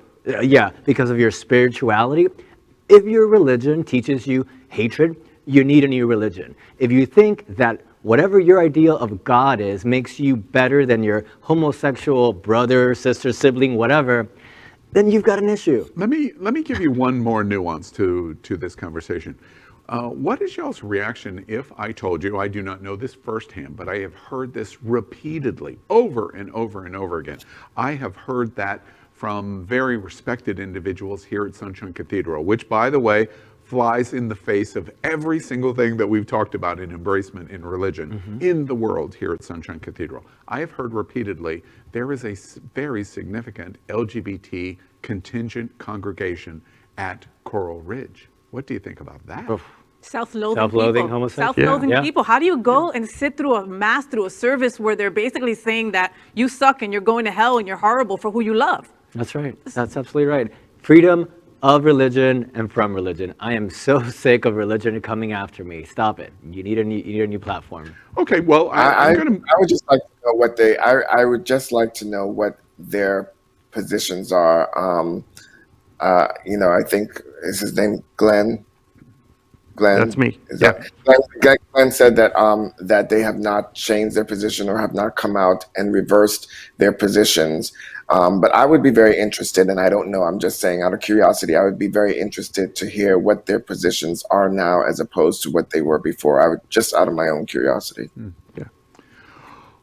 Because of your spirituality. If your religion teaches you hatred, you need a new religion. If you think that whatever your ideal of God is makes you better than your homosexual brother, sister, sibling, whatever, then you've got an issue. Let me give you one more nuance to this conversation. What is y'all's reaction if I told you, I do not know this firsthand, but I have heard this repeatedly, over and over and over again. I have heard that from very respected individuals here at Sunshine Cathedral, which, by the way, flies in the face of every single thing that we've talked about in embracement in religion in the world here at Sunshine Cathedral. I have heard repeatedly there is a very significant LGBT contingent congregation at Coral Ridge. What do you think about that? Oof. Self-loathing people. homosexuals. Self-loathing people. How do you go and sit through a mass, through a service where they're basically saying that you suck and you're going to hell and you're horrible for who you love? That's right. That's absolutely right. Freedom of religion and from religion. I am so sick of religion coming after me. Stop it. You need a new platform. Okay, well, I would just like to know I would just like to know what their positions are. I think is his name Glenn Glenn? That's me. Is that, Glenn said that that they have not changed their position or have not come out and reversed their positions. But I would be very interested, and I don't know, I'm just saying out of curiosity, I would be very interested to hear what their positions are now as opposed to what they were before. I would just out of my own curiosity. Yeah.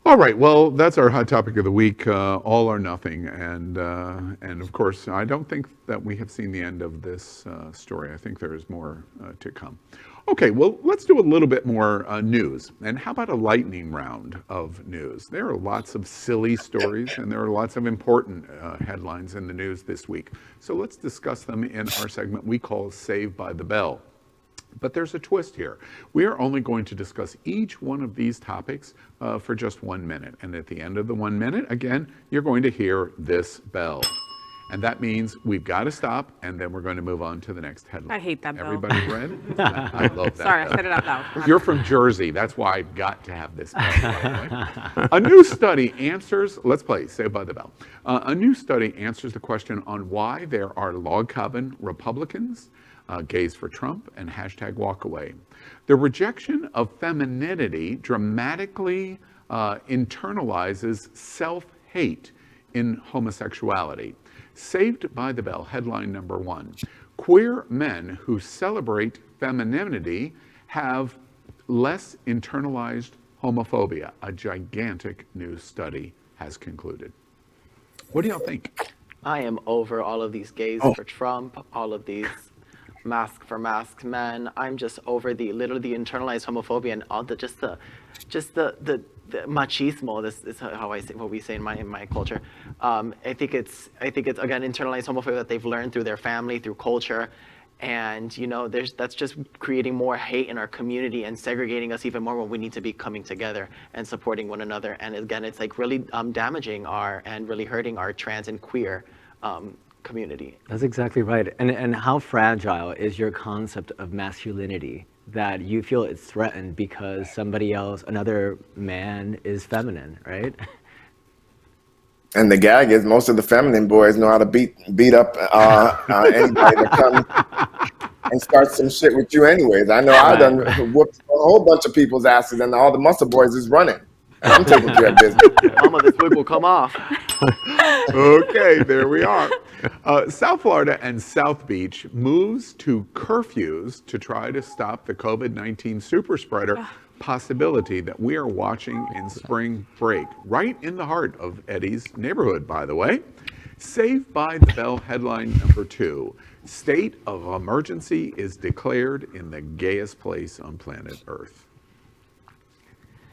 All right. Well, that's our hot topic of the week, all or nothing. And of course, I don't think that we have seen the end of this story. I think there is more to come. Okay, well, let's do a little bit more news. And how about a lightning round of news? There are lots of silly stories and there are lots of important headlines in the news this week. So let's discuss them in our segment we call Saved by the Bell. But there's a twist here. We are only going to discuss each one of these topics for just 1 minute. And at the end of the 1 minute, again, you're going to hear this bell. And that means we've got to stop, and then we're going to move on to the next headline. I hate that bell. Everybody read? I love that. Sorry, bell. I said it out loud. You're from Jersey. That's why I've got to have this bell, by the way. A new study answers, let's play Saved by the Bell. A new study answers the question on why there are log cabin Republicans, gays for Trump, and #walkaway. The rejection of femininity dramatically internalizes self-hate in homosexuality. Saved by the Bell, headline number 1. Queer men who celebrate femininity have less internalized homophobia, a gigantic new study has concluded. What do y'all think? I am over all of these gays for Trump, all of these mask for masks men. I'm just over the internalized homophobia and all the machismo. This is how I say what we say in my culture. I think it's again internalized homophobia that they've learned through their family, through culture, and you know that's just creating more hate in our community and segregating us even more when we need to be coming together and supporting one another. And again, it's like really damaging and really hurting our trans and queer community. That's exactly right. And how fragile is your concept of masculinity, that you feel it's threatened because somebody else, another man, is feminine, right? And the gag is most of the feminine boys know how to beat up anybody that comes and start some shit with you anyways. I know I done whooped a whole bunch of people's asses and all the muscle boys is running. And I'm taking care of business. Mama, this wig will come off. Okay, there we are. South Florida and South Beach moves to curfews to try to stop the COVID-19 super spreader possibility that we are watching in spring break, right in the heart of Eddie's neighborhood, by the way. Saved by the Bell, headline number 2. State of emergency is declared in the gayest place on planet Earth.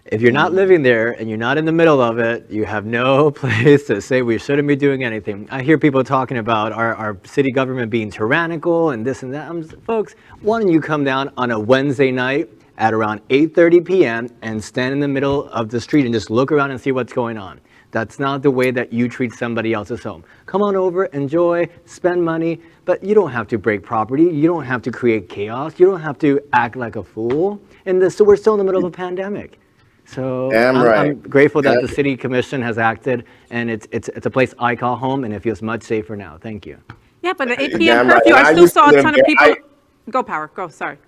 If you're not living there and you're not in the middle of it, you have no place to say we shouldn't be doing anything. I hear people talking about our city government being tyrannical and this and that. Folks, why don't you come down on a Wednesday night at around 8:30 p.m. and stand in the middle of the street and just look around and see what's going on. That's not the way that you treat somebody else's home. Come on over, enjoy, spend money, but you don't have to break property. You don't have to create chaos. You don't have to act like a fool. And so we're still in the middle of a pandemic. So I'm grateful that the city commission has acted, and it's a place I call home, and it feels much safer now. Thank you. Yeah, but at 8 p.m. curfew, I still saw a ton of people. Go, Power. Go, sorry.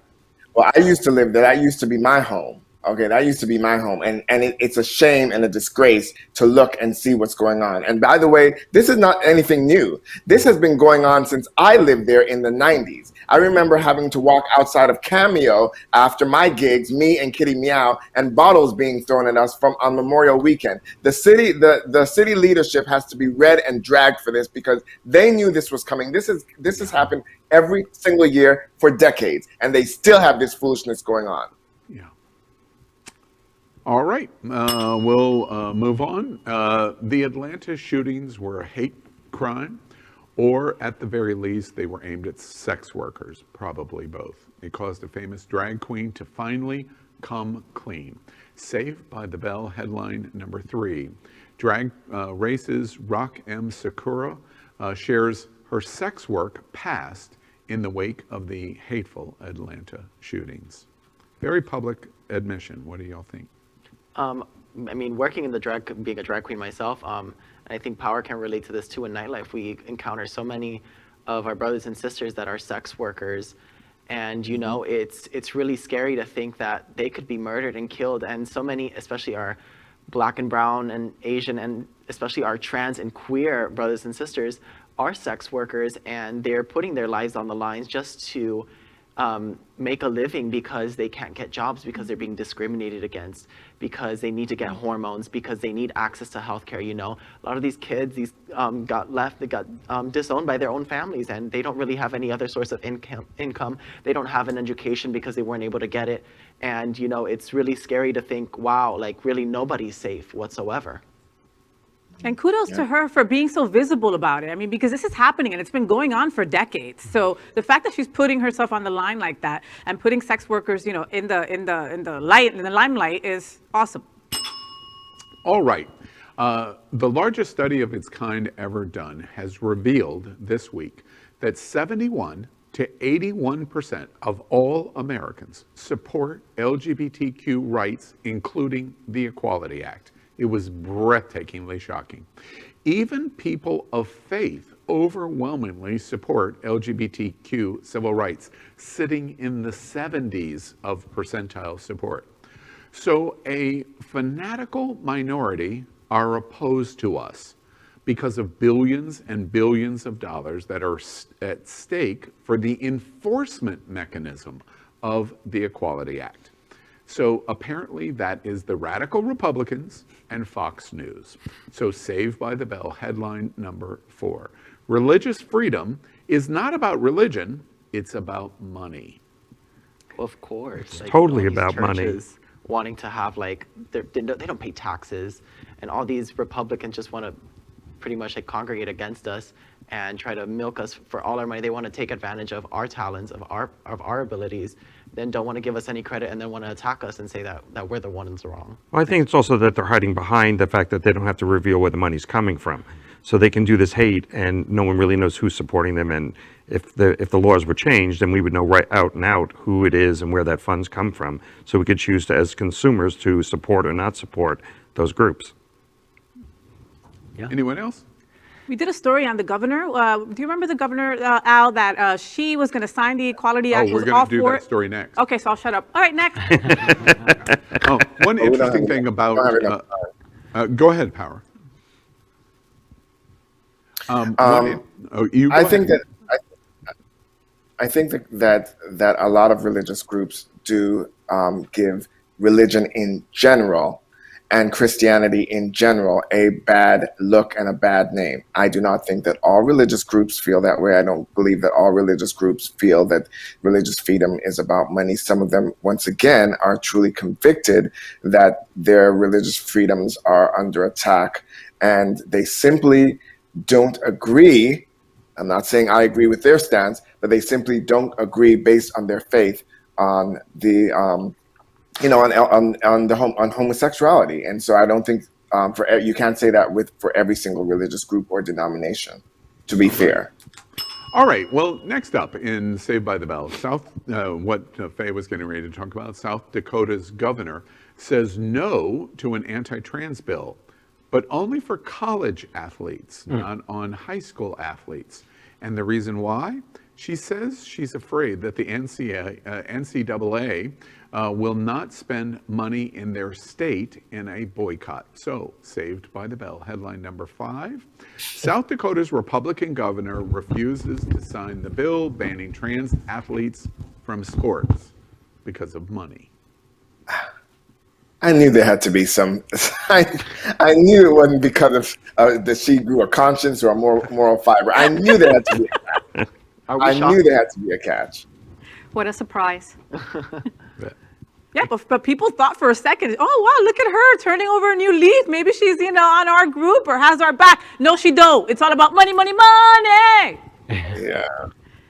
Well, I used to live there. That used to be my home. Okay, that used to be my home. And it's a shame and a disgrace to look and see what's going on. And by the way, this is not anything new. This has been going on since I lived there in the 90s. I remember having to walk outside of Cameo after my gigs, me and Kitty Meow, and bottles being thrown at us on Memorial Weekend. The city leadership has to be read and dragged for this because they knew this was coming. This has happened every single year for decades, and they still have this foolishness going on. Yeah. All right, we'll move on. The Atlanta shootings were a hate crime, or at the very least, they were aimed at sex workers, probably both. It caused a famous drag queen to finally come clean. Saved by the Bell, headline number 3. Drag race's Rock M. Sakura shares her sex work past in the wake of the hateful Atlanta shootings. Very public admission. What do y'all think? I mean, working in the being a drag queen myself, I think Power can relate to this too in nightlife. We encounter so many of our brothers and sisters that are sex workers, And, you know, it's really scary to think that they could be murdered and killed. And so many, especially our Black and brown and Asian, and especially our trans and queer brothers and sisters, are sex workers, and they're putting their lives on the lines just to make a living, because they can't get jobs, because they're being discriminated against, because they need to get hormones, because they need access to healthcare. You know, a lot of these kids, they got disowned by their own families, and they don't really have any other source of income. They don't have an education because they weren't able to get it. And, you know, it's really scary to think, wow, like really nobody's safe whatsoever. And kudos to her for being so visible about it. I mean, because this is happening and it's been going on for decades. So the fact that she's putting herself on the line like that and putting sex workers, you know, in the limelight is awesome. All right. The largest study of its kind ever done has revealed this week that 71 to 81% of all Americans support LGBTQ rights, including the Equality Act. It was breathtakingly shocking. Even people of faith overwhelmingly support LGBTQ civil rights, sitting in the 70s of percentile support. So a fanatical minority are opposed to us because of billions and billions of dollars that are at stake for the enforcement mechanism of the Equality Act. So apparently that is the radical Republicans and Fox News. So Saved by the Bell, headline number 4. Religious freedom is not about religion, it's about money. Well, of course. It's like, totally about money. Money. Wanting to have, like, they don't pay taxes, and all these Republicans just want to pretty much like congregate against us and try to milk us for all our money. They want to take advantage of our talents, of our abilities, then don't want to give us any credit, and then want to attack us and say that we're the ones wrong. Well, I think it's also that they're hiding behind the fact that they don't have to reveal where the money's coming from. So they can do this hate, and no one really knows who's supporting them. And if the laws were changed, then we would know right out and out who it is and where that funds come from. So we could choose to, as consumers, to support or not support those groups. Yeah. Anyone else? We did a story on the governor. Do you remember the governor, Al, that she was going to sign the Equality Act? Oh, we're going to do that story next. Okay, so I'll shut up. All right, next. One interesting thing about... go ahead, Power. I think that a lot of religious groups do give religion in general and Christianity in general a bad look and a bad name. I do not think that all religious groups feel that way. I don't believe that all religious groups feel that religious freedom is about money. Some of them, once again, are truly convicted that their religious freedoms are under attack, and they simply don't agree. I'm not saying I agree with their stance, but they simply don't agree based on their faith on the on homosexuality. And so I don't think you can't say that for every single religious group or denomination, to be fair. All right. Well, next up in Saved by the Bell, what Faye was getting ready to talk about, South Dakota's governor says no to an anti-trans bill, but only for college athletes, not on high school athletes. And the reason why? She says she's afraid that the NCAA will not spend money in their state in a boycott. So, Saved by the Bell, headline number 5. South Dakota's Republican governor refuses to sign the bill banning trans athletes from sports because of money. I knew there had to be some. I knew it wasn't because of that she grew a conscience or a moral fiber. I knew there had to be. I knew there had to be a catch. What a surprise! Yeah, but people thought for a second, oh wow, look at her turning over a new leaf. Maybe she's on our group or has our back. No, she don't. It's all about money, money, money. Yeah.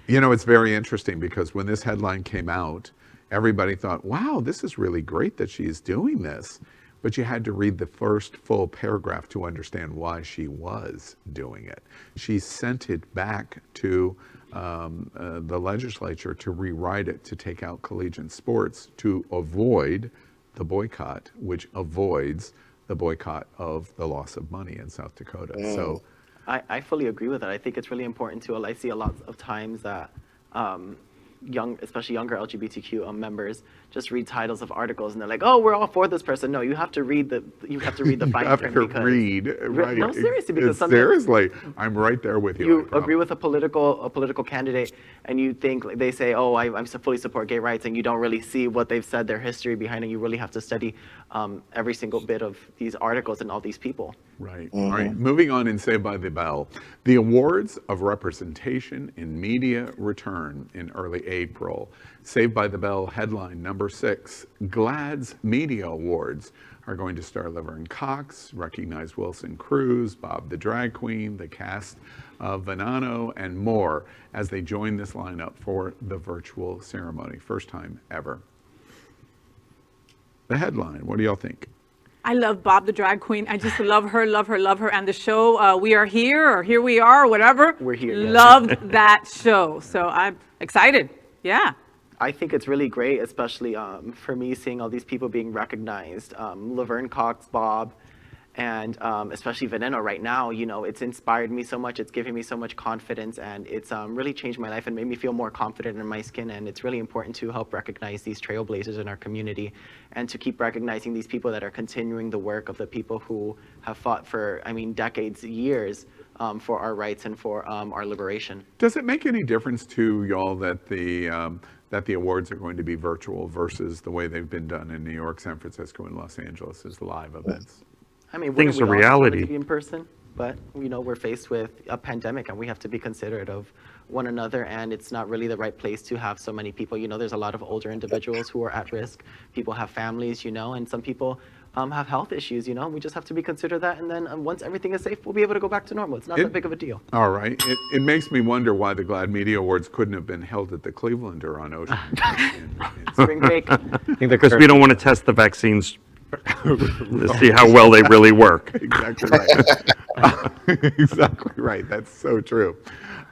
You know, it's very interesting because when this headline came out, everybody thought, wow, this is really great that she's doing this. But you had to read the first full paragraph to understand why she was doing it. She sent it back to the legislature to rewrite it to take out collegiate sports to avoid the boycott, which avoids the boycott of the loss of money in South Dakota. So I fully agree with that. I think it's really important too. I see a lot of times that especially younger LGBTQ members, just read titles of articles and they're like, "Oh, we're all for this person." No, you have to read the fine print. Right? No, seriously, because sometimes seriously, I'm right there with you. You agree with a political candidate, and you think they say, "Oh, I fully support gay rights," and you don't really see what they've said, their history behind it. You really have to study every single bit of these articles and all these people. Right. All right. Moving on in Saved by the Bell, the awards of representation in media return in early April. Saved by the Bell headline number 6, GLAAD's Media Awards are going to star Laverne Cox, recognize Wilson Cruz, Bob the Drag Queen, the cast of Venano, and more as they join this lineup for the virtual ceremony. First time ever. The headline, what do y'all think? I love Bob the Drag Queen. I just love her. And the show, We Are Here, or Here We Are, or whatever. We're here. Yes. Loved that show. So I'm excited. Yeah. I think it's really great, especially for me, seeing all these people being recognized. Laverne Cox, Bob, and especially Veneno right now, you know, it's inspired me so much. It's given me so much confidence, and it's really changed my life and made me feel more confident in my skin. And it's really important to help recognize these trailblazers in our community and to keep recognizing these people that are continuing the work of the people who have fought for, decades, years, for our rights and for our liberation. Does it make any difference to y'all that the awards are going to be virtual versus the way they've been done in New York, San Francisco, and Los Angeles as live events? Things are reality. To be in person, but we're faced with a pandemic and we have to be considerate of one another, and it's not really the right place to have so many people. There's a lot of older individuals who are at risk. People have families, and some people have health issues, We just have to be considerate that, and then once everything is safe, we'll be able to go back to normal. It's not that big of a deal. All right. It makes me wonder why the GLAAD Media Awards couldn't have been held at the Cleveland or on Ocean. Spring break. Because we don't want to test the vaccines to see how well they really work. Exactly right. Exactly right. That's so true.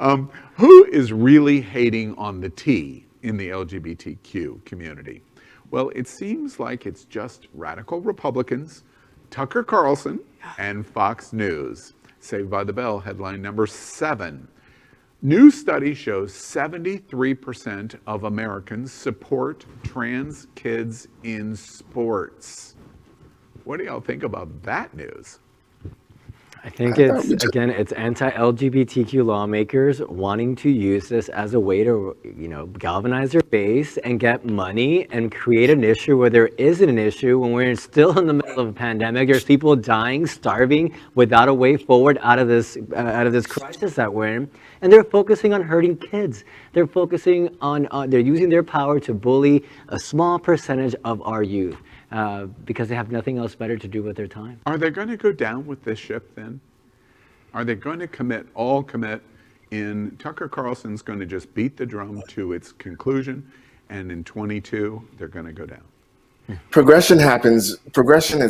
Who is really hating on the T in the LGBTQ community? Well, it seems like it's just radical Republicans, Tucker Carlson, and Fox News. Saved by the Bell headline number 7. New study shows 73% of Americans support trans kids in sports. What do y'all think about that news? I think it's anti-LGBTQ lawmakers wanting to use this as a way to, galvanize their base and get money and create an issue where there isn't an issue when we're still in the middle of a pandemic. There's people dying, starving, without a way forward out of this crisis that we're in, and they're focusing on hurting kids. They're focusing on they're using their power to bully a small percentage of our youth. Because they have nothing else better to do with their time. Are they going to go down with this ship then? Are they going to commit in Tucker Carlson's going to just beat the drum to its conclusion, and in 22 they're going to go down? Progression is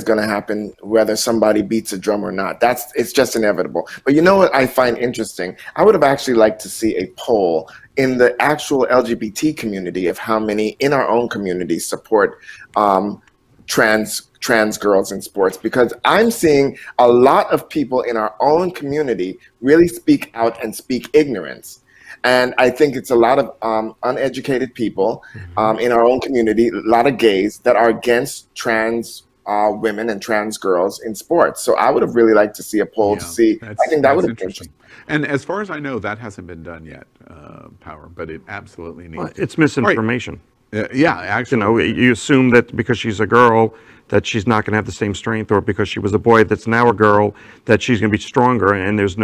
going to happen whether somebody beats a drum or not. It's just inevitable. But you know what I find interesting? I would have actually liked to see a poll in the actual LGBT community of how many in our own community support trans girls in sports, because I'm seeing a lot of people in our own community really speak out and speak ignorance. And I think it's a lot of uneducated people in our own community, a lot of gays that are against trans women and trans girls in sports. So I would have really liked to see a poll to see. I think that would have been interesting. And as far as I know, that hasn't been done yet, Power, but it absolutely needs to. It's misinformation. Yeah, actually. You assume that because she's a girl that she's not going to have the same strength, or because she was a boy that's now a girl that she's going to be stronger, and there's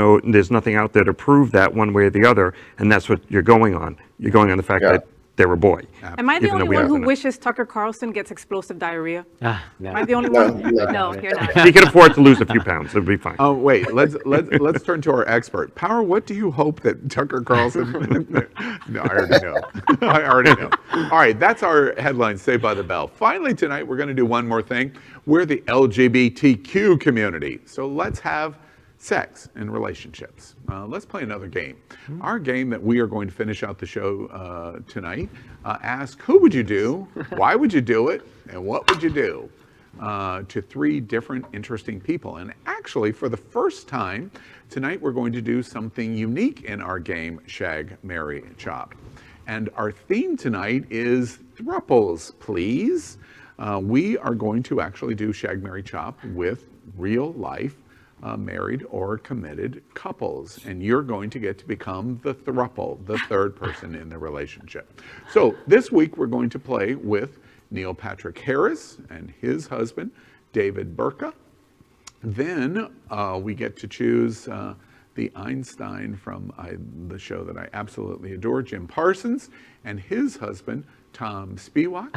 nothing out there to prove that one way or the other, and that's what you're going on. You're going on the fact that they're a boy. Am I the only one who wishes Tucker Carlson gets explosive diarrhea? No. Am I the only one? No, you're not. He can afford to lose a few pounds. It'll be fine. Oh, wait. Let's turn to our expert. Power, what do you hope that Tucker Carlson... No, I already know. I already know. All right, that's our headline, Saved by the Bell. Finally, tonight, we're going to do one more thing. We're the LGBTQ community. So let's have sex and relationships. Let's play another game. Our game that we are going to finish out the show tonight asks, who would you do, why would you do it, and what would you do to 3 different interesting people. And actually, for the first time, tonight we're going to do something unique in our game, Shag, Marry, Chop. And our theme tonight is thruples, please. We are going to actually do Shag, Marry, Chop with real life married or committed couples. And you're going to get to become the thruple, the third person in the relationship. So this week we're going to play with Neil Patrick Harris and his husband, David Burka. Then we get to choose the Einstein from the show that I absolutely adore, Jim Parsons, and his husband, Tom Spiewak.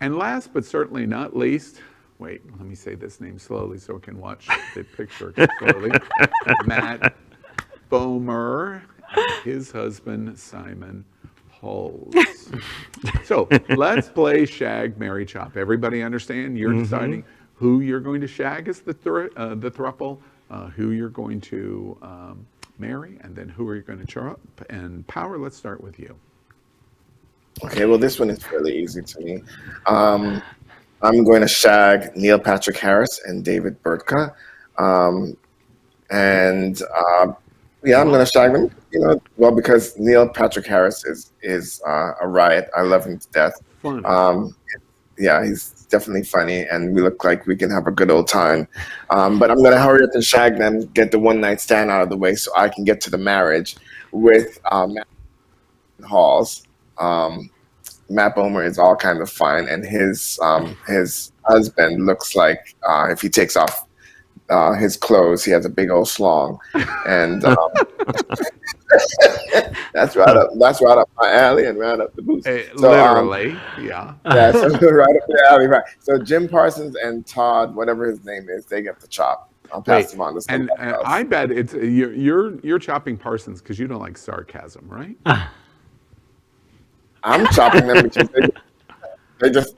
And last but certainly not least, wait, let me say this name slowly so I can watch the picture slowly. Matt Bomer and his husband, Simon Holes. So let's play Shag, Marry, Chop. Everybody understand? You're deciding who you're going to shag as the thruple, who you're going to marry, and then who are you going to chop. And Power, let's start with you. Okay, well, this one is fairly easy to me. I'm going to shag Neil Patrick Harris and David Burka. I'm going to shag them, because Neil Patrick Harris is a riot. I love him to death. Yeah, he's definitely funny, and we look like we can have a good old time. But I'm going to hurry up and shag them, get the one-night stand out of the way so I can get to the marriage with Matt Halls. Matt Bomer is all kind of fine, and his husband looks like if he takes off his clothes, he has a big old schlong, and that's right up my alley and right up the boots. Literally, yeah. Yeah, so right up the alley, right. So Jim Parsons and Todd, whatever his name is, they get the chop. I'll pass them on to somebody else. I bet it's you're chopping Parsons because you don't like sarcasm, right? I'm chopping them because they just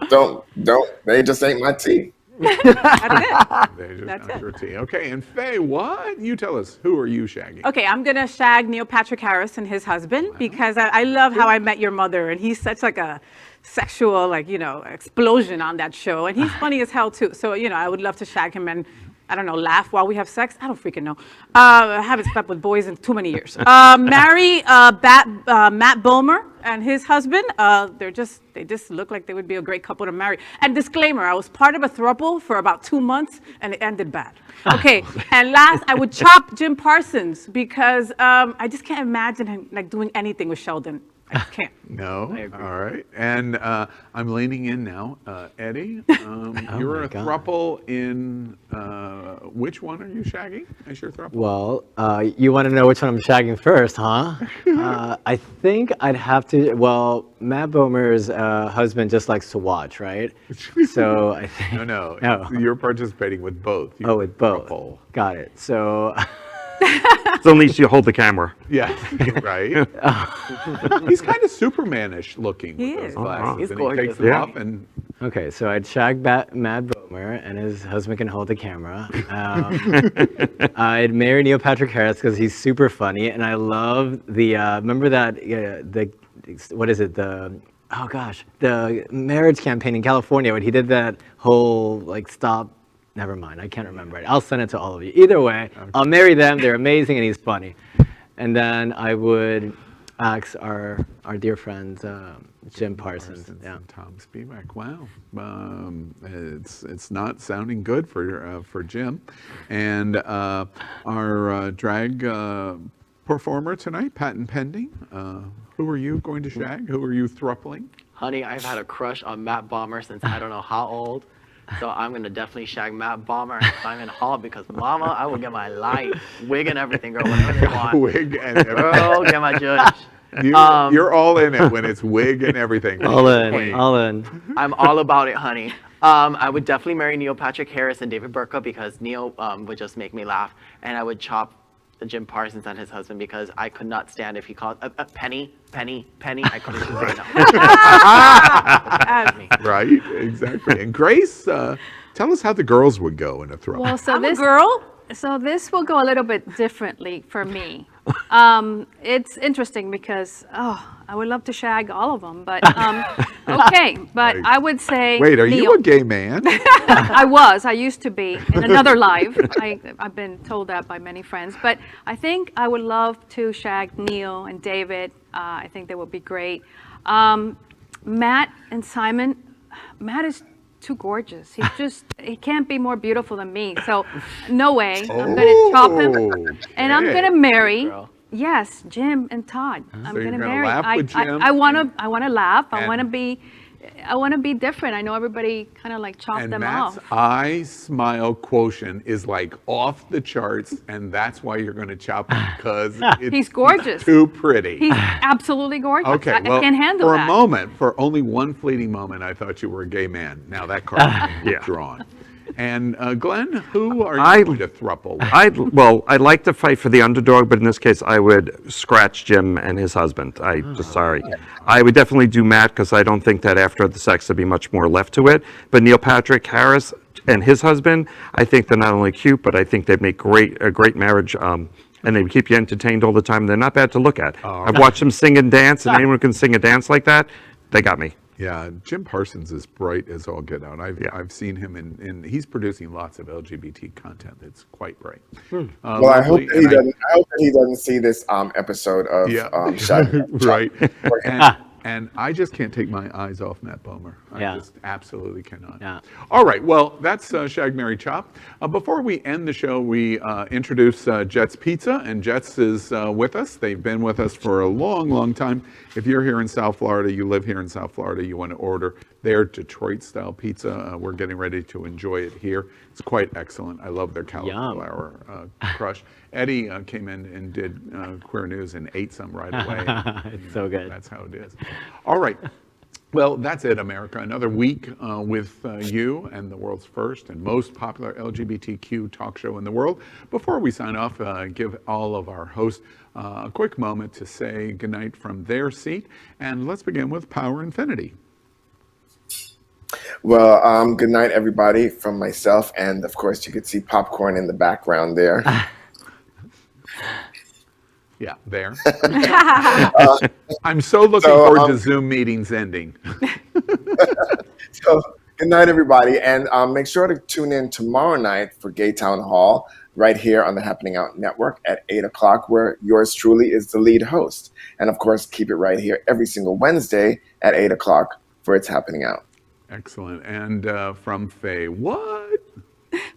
they just ain't my tea. That's it. They're just not your tea. Okay, and Faye, what? You tell us, who are you shagging? Okay, I'm gonna shag Neil Patrick Harris and his husband because I love How I Met Your Mother, and he's such like a sexual explosion on that show, and he's funny as hell too. So I would love to shag him and I don't know, laugh while we have sex. I don't freaking know. I haven't slept with boys in too many years. Marry Matt Bomer and his husband. They just look like they would be a great couple to marry. And disclaimer, I was part of a throuple for about 2 months and it ended bad. Okay, and last, I would chop Jim Parsons because I just can't imagine him doing anything with Sheldon. I can't. No. All right. And I'm leaning in now. Eddie, you're a throuple in which one are you shagging as your throuple? Well, you want to know which one I'm shagging first, huh? I think I'd have to. Well, Matt Bomer's husband just likes to watch, right? So I think. No. You're participating with both. With both. Throuple. Got it. So. So at least you hold the camera. Yeah, right. He's kind of Superman-ish looking with those glasses. He's and gorgeous. He takes them off and. Okay, so I'd shag Matt Bomer, and his husband can hold the camera. I'd marry Neil Patrick Harris because he's super funny, and I love the. Remember that what is it? The marriage campaign in California when he did that whole stop. Never mind, I can't remember it. I'll send it to all of you. Either way, I'll marry them. They're amazing and he's funny. And then I would ask our dear friends, Jim Parsons. And Tom Spiewak. Wow, it's not sounding good for Jim. And our drag performer tonight, patent pending. Who are you going to shag? Who are you throupling? Honey, I've had a crush on Matt Bomer since I don't know how old. So I'm going to definitely shag Matt Bomer and Simon Hall because, mama, I will get my light, wig and everything, girl, whatever they want. Wig and everything. Girl, get my judge. You're all in it when it's wig and everything. All in. I'm all about it, honey. I would definitely marry Neil Patrick Harris and David Burka because Neil would just make me laugh. And I would chop Jim Parsons and his husband because I could not stand if he called Penny. I couldn't say no. Right, exactly. And Grace, tell us how the girls would go in a throuple. Well, I'm a girl. So this will go a little bit differently for me. It's interesting because I would love to shag all of them, but okay. But I would say. Wait, are Neil. you a gay man? I used to be in another life. I've been told that by many friends. But I think I would love to shag Neil and David. I think they would be great. Matt and Simon. Matt is too gorgeous. He can't be more beautiful than me. So no way. I'm gonna chop him, and I'm gonna marry. Yes, Jim and Todd. I'm gonna marry. Laugh with Jim I wanna laugh. I wanna be different. I know everybody kind of like chopped them Matt's off. eye smile quotient is like off the charts, and that's why you're going to chop him, because He's gorgeous. Too pretty. He's absolutely gorgeous. Okay, I can't handle for that. a moment, for only one fleeting moment, I thought you were a gay man. Now that card is drawn. And Glenn, who are you going to thruple with? I'd like to fight for the underdog, but in this case, I would scratch Jim and his husband. Sorry. I would definitely do Matt, because I don't think that after the sex there'd be much more left to it. But Neil Patrick Harris and his husband, I think they're not only cute, but I think they'd make a great marriage. And they keep you entertained all the time. They're not bad to look at. I've watched them sing and dance, and anyone who can sing a dance like that, they got me. Yeah, Jim Parsons is bright as all get out. I've seen him in he's producing lots of LGBT content. It's quite bright. Well, I hope that he doesn't see this episode of Shag. Right. And I just can't take my eyes off Matt Bomer. I just absolutely cannot. Yeah. All right, well, that's Shag, Marry, Chop. Before we end the show, we introduce Jets Pizza, and Jets is with us. They've been with us for a long, long time. If you're here in South Florida, you live here in South Florida, you want to order their Detroit-style pizza, we're getting ready to enjoy it here. It's quite excellent. I love their cauliflower crush. Eddie came in and did Queer News and ate some right away. It's so good. That's how it is. All right. Well, that's it, America. Another week with you and the world's first and most popular LGBTQ talk show in the world. Before we sign off, give all of our hosts a quick moment to say goodnight from their seat. And let's begin with Power Infiniti. Well, good night, everybody, from myself. And, of course, you could see popcorn in the background there. Yeah, there. I'm so looking forward to Zoom meetings ending. So, good night, everybody. And make sure to tune in tomorrow night for Gay Town Hall right here on the Happening Out Network at 8 o'clock, where yours truly is the lead host. And, of course, keep it right here every single Wednesday at 8 o'clock for It's Happening Out. Excellent. And from Faye, what?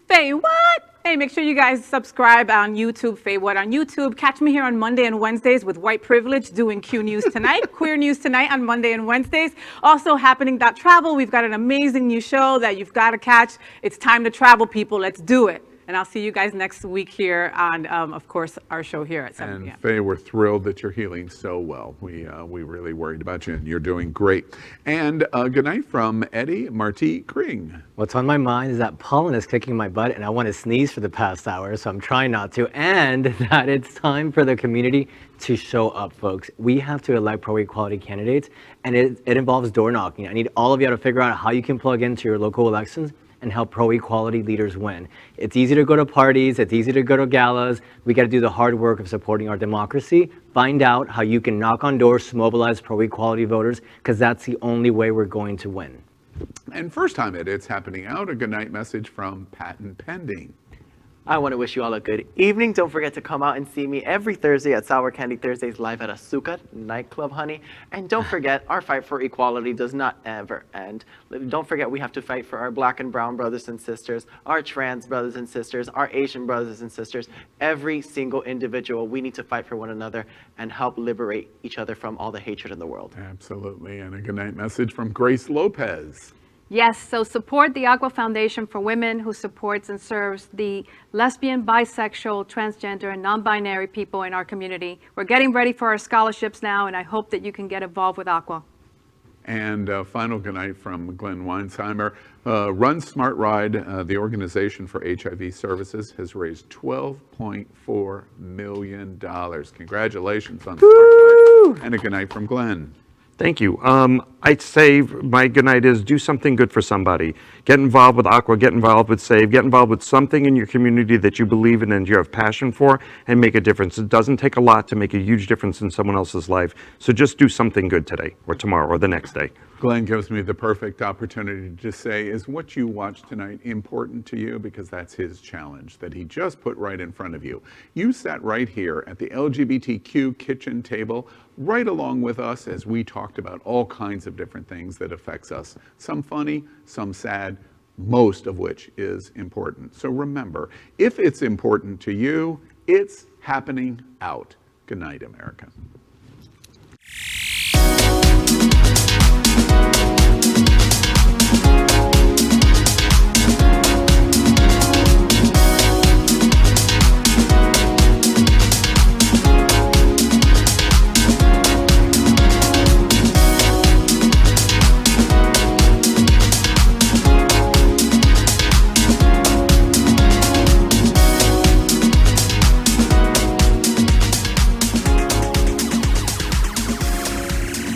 Faye, what? Hey, make sure you guys subscribe on YouTube, Faye What on YouTube. Catch me here on Monday and Wednesdays with White Privilege doing Q News Tonight, Queer News Tonight on Monday and Wednesdays. Also, Happening.Travel. We've got an amazing new show that you've got to catch. It's time to travel, people. Let's do it. And I'll see you guys next week here on, of course, our show here at 7 p.m. And Faye, we're thrilled that you're healing so well. We really worried about you, and you're doing great. And good night from Eddie Marti Kring. What's on my mind is that pollen is kicking my butt, and I want to sneeze for the past hour, so I'm trying not to. And that it's time for the community to show up, folks. We have to elect pro-equality candidates, and it involves door knocking. I need all of you to figure out how you can plug into your local elections and help pro-equality leaders win. It's easy to go to parties, it's easy to go to galas. We got to do the hard work of supporting our democracy. Find out how you can knock on doors to mobilize pro-equality voters, because that's the only way we're going to win. And first time It's Happening Out, a good night message from Patent Pending. I want to wish you all a good evening. Don't forget to come out and see me every Thursday at Sour Candy Thursdays live at Asuka nightclub, honey. And don't forget, our fight for equality does not ever end. Don't forget, we have to fight for our black and brown brothers and sisters, our trans brothers and sisters, our Asian brothers and sisters. Every single individual, we need to fight for one another and help liberate each other from all the hatred in the world. Absolutely. And a good night message from Grace Lopez. Yes, so support the Aqua Foundation for Women, who supports and serves the lesbian, bisexual, transgender, and non-binary people in our community. We're getting ready for our scholarships now, and I hope that you can get involved with Aqua. And final good night from Glenn Weinsheimer. Run Smart Ride, the organization for HIV services, has raised $12.4 million. Congratulations on Smart Ride. And a good night from Glenn. Thank you. I'd say my good night is do something good for somebody. Get involved with Aqua, get involved with Save, get involved with something in your community that you believe in and you have passion for, and make a difference. It doesn't take a lot to make a huge difference in someone else's life. So just do something good today or tomorrow or the next day. Glenn gives me the perfect opportunity to just say, is what you watched tonight important to you? Because that's his challenge that he just put right in front of you. You sat right here at the LGBTQ kitchen table, right along with us as we talked about all kinds of different things that affects us. Some funny, some sad, most of which is important. So remember, if it's important to you, it's happening out. Good night, America.